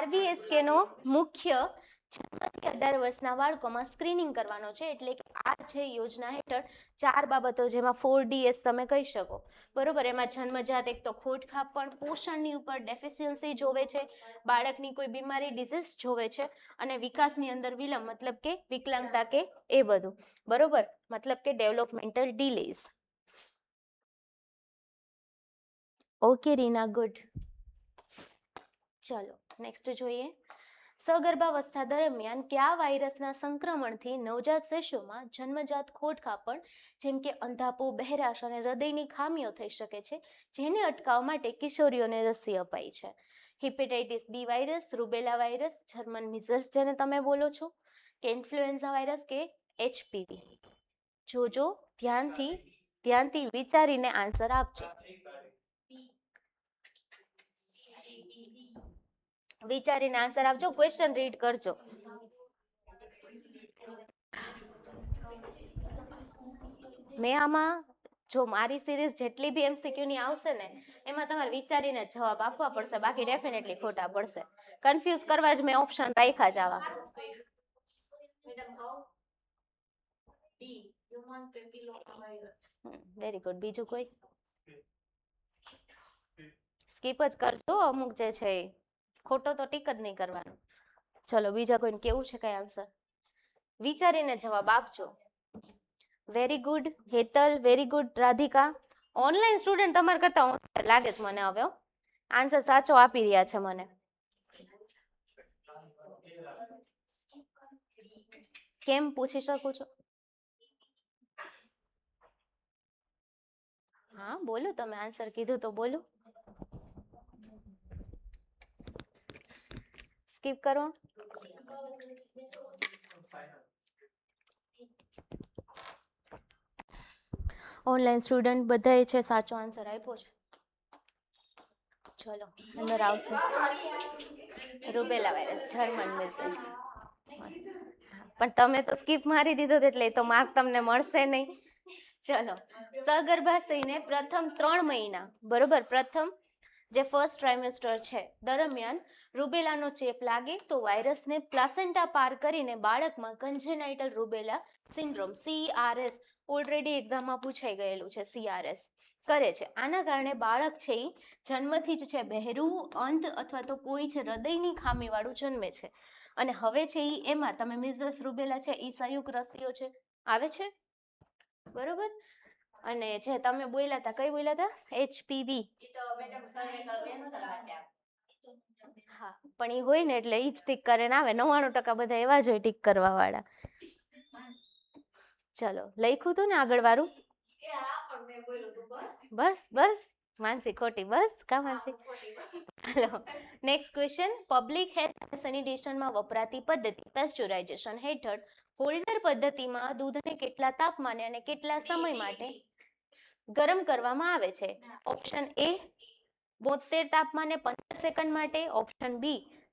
RBSK નો મુખ્ય 18 વર્ષના બાળકોમાં સ્ક્રીનિંગ કરવાનો છે. એટલે કે આ છે યોજના હેઠળ 4 બાબતો, જેમાં 4DS તમે કહી શકો, બરોબર? એમાં જન્મજાત એક તો ખોડખાપણ, પોષણની ઉપર ડેફિશિયન્સી જોવે છે, બાળકની કોઈ બીમારી ડિઝીઝ જોવે છે, અને વિકાસની અંદર વિલંબ મતલબ કે વિકલાંગતા કે એ બધું, બરોબર? મતલબ કે developmental delays. Okay Reena, good. ચલો, નેક્સ્ટ જોઈએ. સગર્ભાવસ્થા દરમિયાન કયા વાયરસના સંક્રમણથી નવજાત શિશુમાં જન્મજાત ખોડખાપણ જેમ કે અંધાપો, બહેરાશ અને હૃદયની ખામીઓ થઈ શકે છે, જેને અટકાવવા માટે કિશોરીઓને રસી અપાઈ છે? Hepatitis B virus, rubella virus, German measles જેને તમે બોલો છો, કે ઇન્ફ્લુએન્ઝા વાયરસ કે HPV? જોજો, ધ્યાનથી વિચારીને આન્સર આપજો. વિચારીને આન્સર આપજો, ક્વેશ્ચન રીડ કરજો. મેં આમાં જો મારી સિરીઝ જેટલી બી MCQ ની આવશે ને એમાં તમારે વિચારીને જવાબ આપવા પડશે, બાકી ડેફિનેટલી ખોટા પડશે. કન્ફ્યુઝ કરવા જ મેં ઓપ્શન રાખ્યા જ આવા. Very good. બીજું કોઈ? સ્કીપ જ કરજો અમુક જે છે એ. ખોટો તો ટીક જ નહીં કરવાનો. ચલો બીજા કોઈને કેવું છે કઈ આન્સર? વિચારીને જવાબ આપજો. Very good Hetal, very good Radhika. Online student તમારા કરતા હોશિયાર લાગે છે મને હવે. આન્સર સાચો આપી રહ્યા છે મને. કેમ પૂછી શકું છું? હા બોલો, તમે આન્સર કીધું તો બોલો. સ્કીપ કરો. ઓનલાઈન સ્ટુડન્ટ બધાએ છે સાચો આન્સર આપ્યો છે. ચલો અંદર આવશે રૂબેલા વાયરસ, જર્મન મિસલ્સ. પણ તમે તો સ્કીપ મારી દીધો એટલે તો માર્ક તમને મળશે નહીં. ચલો, સગર્ભાશયને પ્રથમ 3 મહિના, બરોબર, પ્રથમ જે ફર્સ્ટ ટ્રાઇમેસ્ટર છે દરમિયાન રૂબેલાનો ચેપ લાગે તો વાયરસને પ્લાસેન્ટા પાર કરીને બાળકમાં કન્જેનાઇટલ રૂબેલા સિન્ડ્રોમ CRS ઓલરેડી એક્ઝામમાં પૂછાઈ ગયેલું છે, CRS કરે છે. આના કારણે બાળક છે એ જન્મથી જ છે બહેરું, અંધ અથવા તો કોઈ છે હૃદયની ખામીવાળું જન્મે છે. અને હવે છે એ MR, તમે મિઝલ્સ રૂબેલા છે એ સંયુક્ત રસીઓ છે આવે છે, બરોબર. અને જે તમે બોલ્યા હતા, કઈ બોલ્યા હતા? HPV. હા પણ એ હોય ને એટલે ઈ જ ટીક કરીને આવે. 99% બધા એવા જ હોય ટીક કરવા વાળા. ચલો લખ્યું તું ને આગળ વાળું? બસ બસ માનસી ખોટી, બસ કા માનસી? ચલો નેક્સ્ટ ક્વેશ્ચન. પબ્લિક હેલ્થ સેનિટેશનમાં વપરાતી પદ્ધતિ પેસ્ચ્યુરાઇઝેશન હેઠળ હોલ્ડર પદ્ધતિમાં દૂધને કેટલા તાપમાને અને કેટલા સમય માટે ગરમ કરવામાં આવે છે? ઓપ્શન A 72 તાપમાને 15 સેકન્ડ માટે, ઓપ્શન B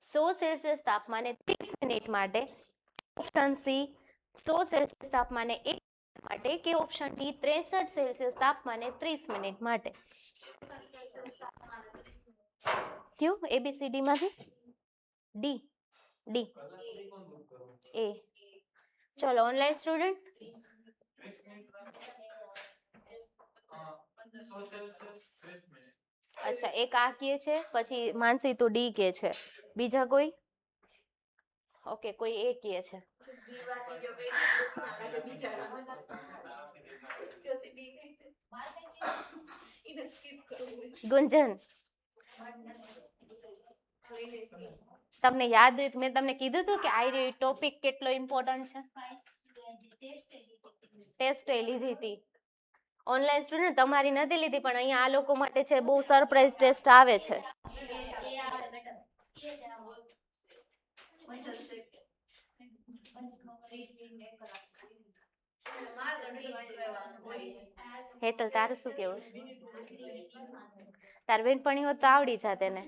100 સેલ્સિયસ તાપમાને 30 મિનિટ માટે, ઓપ્શન C 100 સેલ્સિયસ તાપમાને 1 માટે કે ઓપ્શન D 63 સેલ્સિયસ તાપમાને 30 મિનિટ માટે. કયું ABCD માંથી? D A. ચલો ઓનલાઈન સ્ટુડન્ટ અચ્છા એક આ કહે છે, પછી માનસી તું D કહે છે, બીજા કોઈ? ઓકે કોઈ એ કહે છે. ગુંજન તમને યાદ હોય તો મેં તમને કીધું હતું કે આ ટોપિક કેટલો ઇમ્પોર્ટન્ટ છે. ટેસ્ટ લીધી હતી ઓનલાઈન સ્ટુડન્ટ, તમારી નથી લીધી પણ અહીંયા આ લોકો માટે છે બહુ સરપ્રાઈઝ ટેસ્ટ આવે છે. હેતલ તારું શું કેવું છે? તાર બેનપણી હોત તો આવડી જાત એને.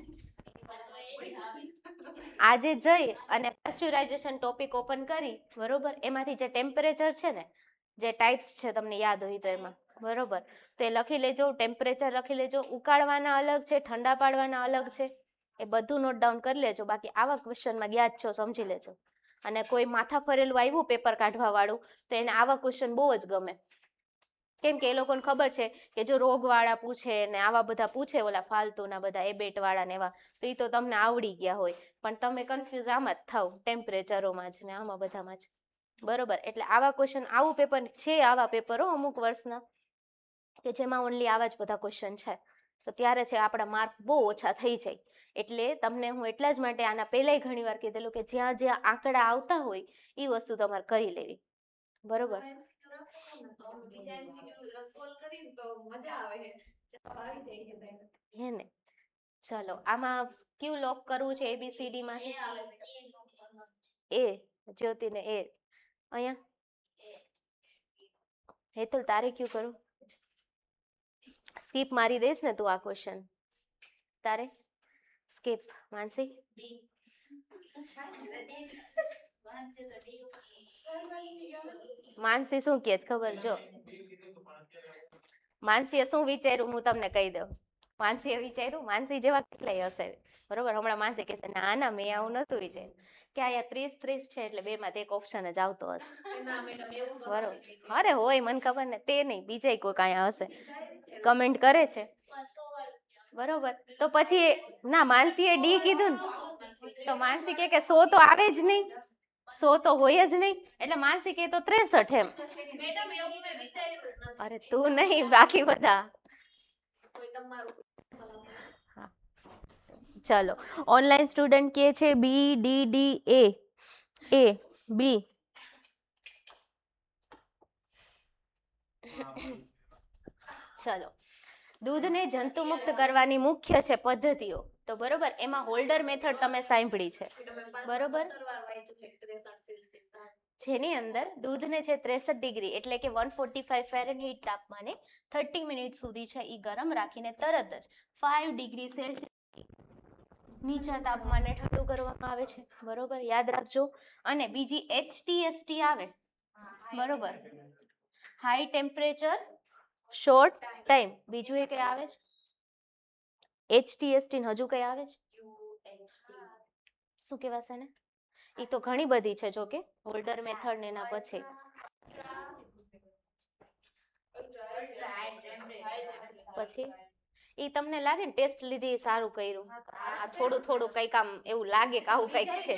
આજે જઈ અને પેસ્ચ્યુરાઇઝેશન ટોપિક ઓપન કરી, બરોબર, એમાંથી જે ટેમ્પરેચર છે ને, જે ટાઈપ્સ છે તમને યાદ હોય તો એમાં, બરોબર, તો એ લખી લેજો. ટેમ્પરેચર લખી લેજો. ઉકાળવાના અલગ છે, ઠંડા પાડવાના અલગ છે, એ બધું નોટ ડાઉન કરી લેજો. બાકી આવા ક્વેશ્ચનમાં યાદ છો સમજી લેજો. અને કોઈ માથા ફરેલું આવ્યું પેપર કાઢવા વાળું તો એને આવા ક્વેશ્ચન બહુ જ ગમે, કેમ કે એ લોકોને ખબર છે કે જો રોગવાળા પૂછે ને આવા બધા પૂછે, ઓલા ફાલતુના બધા એબેટ વાળા ને એવા, તો એ તો તમને આવડી ગયા હોય, પણ તમે કન્ફ્યુઝ આમાં જ થાવ, ટેમ્પરેચરોમાં જ ને આમાં બધામાં જ, બરોબર. એટલે આવા ક્વેશ્ચન, આવું પેપર છે, આવા પેપરો અમુક વર્ષના કે જેમાં ઓનલી આવા જ બધા ક્વેશ્ચન છે, તો ત્યારે છે આપણા માર્ક બહુ ઓછા થઈ જાય. એટલે તમને હું એટલા જ માટે આના પહેલાય ઘણી વાર કીધેલું કે જ્યાં જ્યાં આંકડા આવતા હોય એ વસ્તુ તમારે કરી લેવી, બરોબર. હે ને? ચલો આમાં ક્યુ લોક કરવું છે ABCD માં? એ જ્યોતિને એ. અહીંયા હેતલ તારે ક્યુ કરું? સ્કીપ મારી દઈશ ને તું આ ક્વેશ્ચન? તારે સ્કીપ. માનસી માનસી શું કહે છે ખબર જો માનસીએ શું વિચાર્યું હું તમને કહી દઉં. માનસીએ વિચાર્યું, માનસી જેવા કેટલાય હશે બરોબર. હમણાં માનસી કહેશે ના ના મેં આવું નતું વિચાર્યું કે અહીંયા 30-30 છે એટલે બેમાંથી એક ઓપ્શન જ આવતો હશે. બરોબર. અરે હોય મને ખબર ને, તે નહીં બીજા કોઈક અહીંયા હશે કમેન્ટ કરે છે બરોબર. તો પછી ના માનસીએ ડી કીધું ને, તો માનસી કે 100 તો આવે જ નહીં, 100 તો હોય જ નહીં, એટલે માનસી કે તો 63 એમ. અરે તું નહીં બાકી બધા. હા ચલો, ઓનલાઈન સ્ટુડન્ટ કે છે બી ડી ડી એ બી. ચલો, દૂધને જંતુમુક્ત કરવાની મુખ્ય છે પદ્ધતિઓ, તો બરોબર એમાં હોલ્ડર મેથડ તમે સાંભળી છે બરોબર, જેની અંદર દૂધને છે 63 ડિગ્રી એટલે કે 145 ફેરનહીટ તાપમાને 30 મિનિટ સુધી છે એ ગરમ રાખીને તરત જ 5 ડિગ્રી સેલ્સિયસ નીચા તાપમાને ઠંડુ કરવામાં આવે છે બરોબર, યાદ રાખજો. અને બીજી HTST આવે બરોબર, હાઈ ટેમ્પરેચર શોર્ટ ટાઈમ. બીજું એ કઈ આવે છે HTST ને હજુ કઈ આવે છે શું કહેવાશે ને, એ તો ઘણી બધી છે જો કે હોલ્ડર મેથડ ને એના પછી એ તમને લાગે ને ટેસ્ટ લીધી સારું કર્યું, આ થોડું કંઈક આમ એવું લાગે કે આવું કંઈક છે,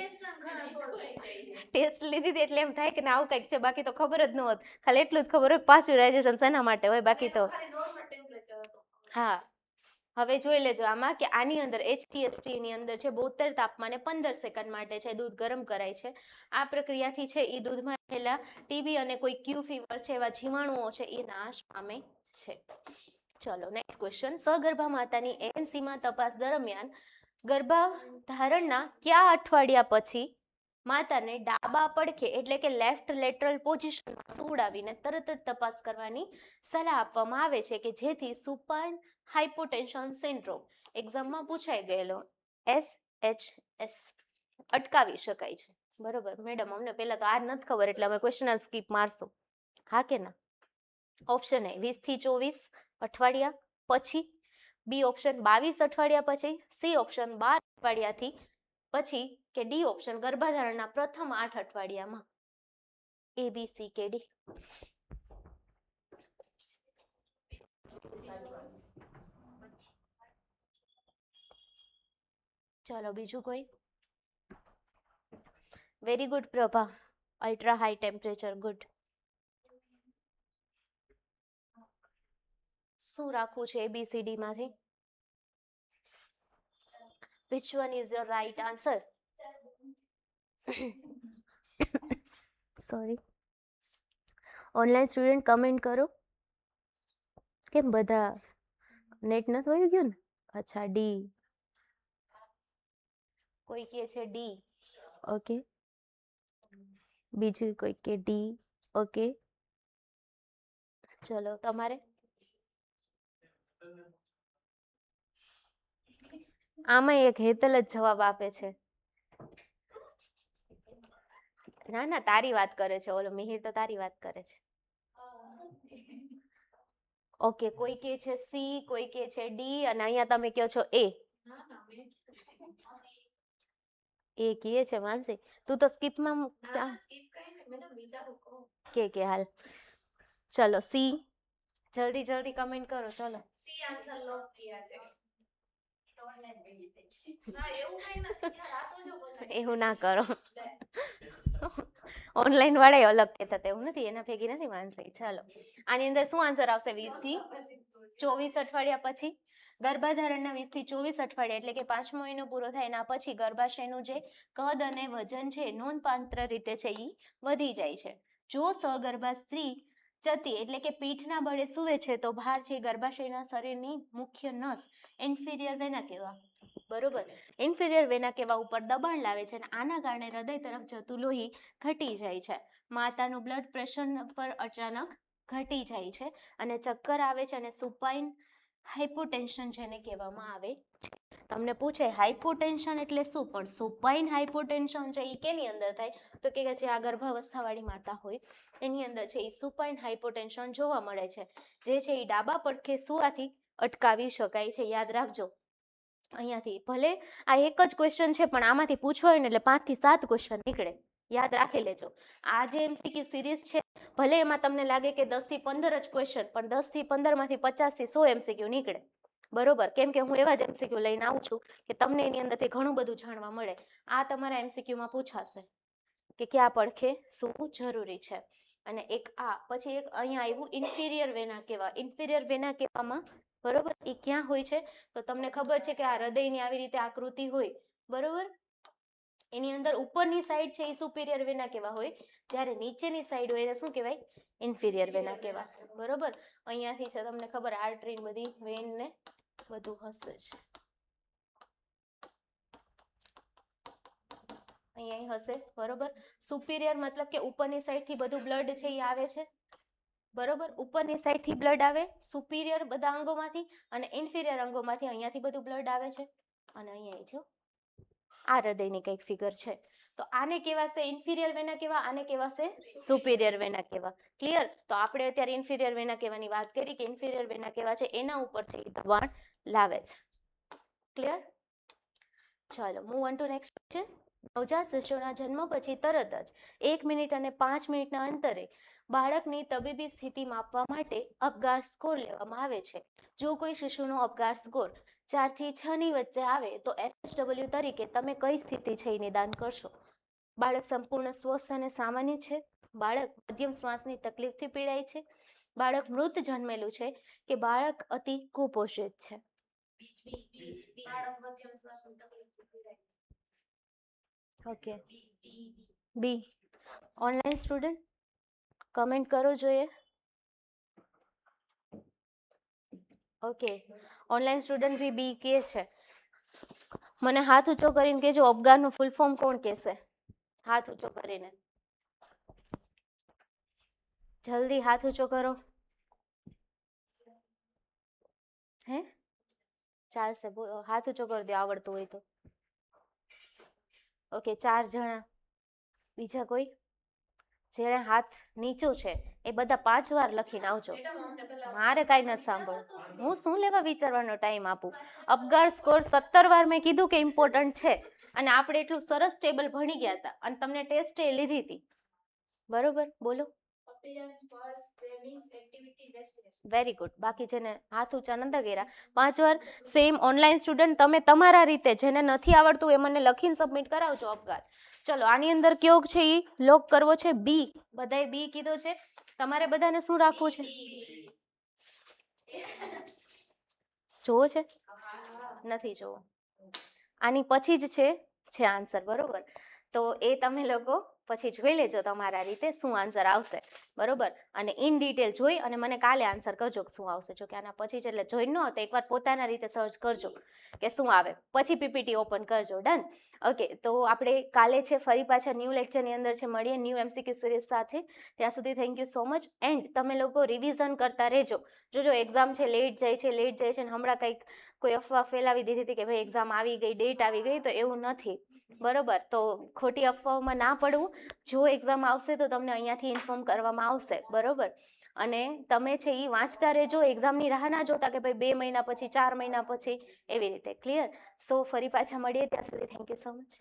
ટેસ્ટ લીધી એટલે એમ થાય કે ના આવું કંઈક છે, બાકી તો ખબર જ ન હોત. ખાલી એટલું જ ખબર હોય પાસ્ચ્યુરાઇઝેશન શેના માટે હોય, બાકી તો હા. હવે જોઈ લેજો આમાં કે આની અંદર HTST ની અંદર છે 72 તાપમાને 15 સેકન્ડ માટે છે દૂધ ગરમ કરાય છે. આ પ્રક્રિયાથી છે એ દૂધમાં રહેલા ટીબી અને કોઈ ક્યુ ફીવર છે એવા જીવાણુઓ છે એ નાશ પામે છે. ચલો નેક્સ્ટ ક્વેશ્ચન, સગર્ભા માતાની એએનસીમાં તપાસ દરમિયાન ગર્ભાધારણના કયા અઠવાડિયા પછી માતાને ડાબા પડખે એટલે કે લેફ્ટ લેટરલ પોઝિશનમાં સુવડાવીને તરત જ તપાસ કરવાની સલાહ આપવામાં આવે છે કે જેથી સુપાઇન હાઇપોટેન્શન સિન્ડ્રોમ એક્ઝામમાં પૂછાઈ ગયેલો SHS અટકાવી શકાય છે બરોબર. મેડમ અમને પહેલા તો આ નથી ખબર એટલે અમે ક્વેશ્ચન સ્કીપ મારશું, હા કે ના? ઓપ્શન એ 20 થી 24 અઠવાડિયા પછી, બી ઓપ્શન 22 અઠવાડિયા પછી, સી ઓપ્શન 12 અઠવાડિયાથી પછી કે ડી ઓપ્શન ગર્ભાધારણના પ્રથમ 8 અઠવાડિયામાં. A B C કે ડી? ચલો બીજું કોઈ? Very good Prabha, ultra high temperature good. શું રાખવું છે ABCD માંથી? Which one is your right answer? Sorry, online student comment કરો. કેમ બધા નેટ નથી હોઈ ગયું ને? અચ્છા ડી, કોઈ કહે છે ડી, ઓકે. બીજું કોઈ કે ડી, ઓકે. ચલો તમારે આમાં એક હેતલ જ જવાબ આપે છે. ના ના તારી વાત કરે છે, ઓલો મિહિર તો તારી વાત કરે છે. ઓકે, કોઈ કે છે સી, કોઈ કે છે ડી અને અહીંયા તમે કહો છો એ. એ કહે છે માનસી, તું તો સ્કીપમાં કે હાલ. ચલો સી, જલ્દી કમેન્ટ કરો. ચલો સી આન્સર લોક કિયા છે. એવું ના કરો, ઓનલાઈન વાળા અલગ કહેતા હતા એવું નથી, એના ભેગી નથી માનસી. ચાલો આની અંદર શું આન્સર આવશે? 20 થી 24 અઠવાડિયા પછી. ગર્ભાધારણના 20 થી 24 અઠવાડિયા એટલે કે 5મો મહિનો પૂરો થાય એના પછી ગર્ભાશયનું જે કદ અને વજન છે નોંધપાત્ર રીતે છે એ વધી જાય છે. જો સગર્ભા સ્ત્રી ચતી એટલે કે પીઠના બળે સૂવે છે તો ભાર છે ગર્ભાશયના શરીરની મુખ્ય નસ ઇન્ફિરિયર વેના કહેવા બરોબર, ઇન્ફિરિયર વેના કહેવા ઉપર દબાણ લાવે છે અને આના કારણે હૃદય તરફ જતું લોહી ઘટી જાય છે. માતાનું બ્લડ પ્રેશર પર અચાનક ઘટી જાય છે અને ચક્કર આવે છે અને સુપાઇન હાઇપોટેન્શન જેને કહેવામાં આવે છે. તમને પૂછે હાઇપોટેન્શન એટલે શું, પણ સુપાઇન હાઇપોટેન્શન છે એ કેની અંદર થાય, તો કે જે આ ગર્ભાવસ્થાવાળી માતા હોય એની અંદર છે એ સુપાઇન હાઇપોટેન્શન જોવા મળે છે, જે છે એ ડાબા પડખે સુવાથી અટકાવી શકાય છે. યાદ રાખજો અહીંયાથી, ભલે આ એક જ ક્વેશ્ચન છે પણ આમાંથી પૂછવો હોય ને એટલે 5 થી 7 ક્વેશ્ચન નીકળે, યાદ રાખી લેજો. આ જે MCQ સિરીઝ છે ભલે એમાં તમને લાગે કે 10 થી 15 જ ક્વેશ્ચન, પણ 10 થી 15 માંથી 50 થી 100 MCQ નીકળે, બરોબર, કેમ કે હું એવા જ MCQ લઈને આવું છું કે તમને એની અંદરથી ઘણું બધું જાણવા મળે. આ તમારા MCQ માં પૂછાશે કે ક્યાં પડખે સૂવું જરૂરી છે. અને એક આ પછી એક અહીંયા આવ્યું ઇન્ફિરિયર વેના કેવા. ઇન્ફિરિયર વેના કેવામાં બરોબર એ ક્યાં હોય છે, તો તમને ખબર છે કે આ હૃદયની આવી રીતે આકૃતિ હોય, બરોબર, એની અંદર ઉપરની સાઈડ છે એ સુપિરિયર વેના કેવા હોય, જ્યારે નીચેની સાઈડ હોય એને શું કહેવાય, ઇન્ફિરિયર વેના કહેવાય, બરોબર. અહીંયાથી છે તમને ખબર આર્ટરી બધી વેન ને બધું હશે જ, અહીંયા હશે, બરોબર. સુપિરિયર મતલબ કે ઉપરની સાઈડ થી બધું બ્લડ છે એ આવે છે, બરોબર, ઉપરની સાઈડ થી બ્લડ આવે સુપિરિયર બધા અંગોમાંથી, અને ઇન્ફિરિયર અંગોમાંથી અહીંયાથી બધું બ્લડ આવે છે. અને અહીંયા જો આ હૃદયની કંઈક ફિગર છે, તો આને કહેવાશે ઇન્ફિરિયર વેના કેવા, આને કહેવાશે સુપિરિયર વેના કેવા. ક્લિયર? તો આપણે અત્યારે ઇન્ફિરિયર વેના કેવાની વાત કરી કે ઇન્ફિરિયર વેના કેવા છે, એના ઉપર છે એ દબાણ લાવે છે. ક્લિયર? ચાલો move on two next question. નવજાત શિશુના જન્મ પછી તરત જ 1 મિનિટ અને 5 મિનિટના અંતરે બાળકની તબીબી સ્થિતિ માપવા માટે અપગાર સ્કોર લેવામાં આવે છે. જો કોઈ શિશુનો અપગાર સ્કોર 4 થી 6 ની વચ્ચે આવે તો FSW તરીકે તમે કઈ સ્થિતિ છે એ નિદાન કરશો. બાળક સંપૂર્ણ સ્વસ્થ અને સામાન્ય છે, બાળક મધ્યમ શ્વાસની તકલીફથી પીડાય છે, બાળક મૃત જન્મેલું છે કે બાળક અતિ કુપોષિત છે. ઓકે, બી. ઓનલાઈન સ્ટુડન્ટ કમેન્ટ કરો જોઈએ. ઓકે, ઓનલાઈન સ્ટુડન્ટ બી બી કે છે. મને હાથ ઊંચો કરીને કહેજો અપગારનું ફૂલ ફોર્મ કોણ કહેશે, હાથ ઊંચો કરીને, જલ્દી હાથ ઊંચો કરો. હે ચાલશે, બોલો, હાથ ઊંચો કરી દો આવડતું હોય તો. ઓકે, 4 જણા. બીજા કોઈ જેણે હાથ નીચો છે એ બધા 5 વાર લખીને આવજો. મારે કાંઈ નથી સાંભળવું, હું શું લેવા વિચારવાનો ટાઈમ આપું. અપગાર સ્કોર 17 વાર મેં કીધું કે ઇમ્પોર્ટન્ટ છે, અને આપણે એટલું સરસ ટેબલ ભણી ગયા હતા અને તમને ટેસ્ટ એ લીધી હતી, બરોબર. બોલો. Very good. બાકી જેને હાથ ઊંચા નતા કર્યા 5 વાર સેમ ઓનલાઈન સ્ટુડન્ટ તમે તમારા રીતે જેને નથી આવડતું એ મને લખીને સબમિટ કરાવજો અપગાર. ચલો આની અંદર કયો છે એ લોક કરવો છે, બી. બધાએ બી કીધો છે. તમારે બધાને શું રાખવું છે, જોવો છે, નથી જોવો, આની પછી જ છે આન્સર, બરોબર. તો એ તમે લોકો પછી જોઈ લેજો તમારા રીતે શું આન્સર આવશે, બરોબર. અને ઇન ડિટેલ જોઈ અને મને કાલે આન્સર કરજો કે શું આવશે. જો કે આના પછી જ એટલે જોઈ ન હોય તો એકવાર પોતાના રીતે સર્ચ કરજો કે શું આવે, પછી પીપીટી ઓપન કરજો. ડન. ઓકે, તો આપણે કાલે છે ફરી પાછા ન્યૂ લેક્ચરની અંદર છે મળીએ ન્યૂ MCQ સિરીઝ સાથે. ત્યાં સુધી thank you so much. And તમે લોકો રિવિઝન કરતા રહેજો. જો એક્ઝામ છે લેટ જાય છે ને હમણાં કંઈક કોઈ અફવા ફેલાવી દીધી હતી કે ભાઈ એક્ઝામ આવી ગઈ, ડેટ આવી ગઈ, તો એવું નથી, બરોબર. તો ખોટી અફવાઓમાં ના પડવું. જો એક્ઝામ આવશે તો તમને અહીંયાથી ઇન્ફોર્મ કરવામાં આવશે, બરોબર. અને તમે છે એ વાંચતા રહેજો, એક્ઝામની રાહ ના જોતા કે ભાઈ 2 મહિના પછી 4 મહિના પછી, એવી રીતે. ક્લિયર? સો ફરી પાછા મળીએ, ત્યાં સુધી થેન્ક યુ સો મચ.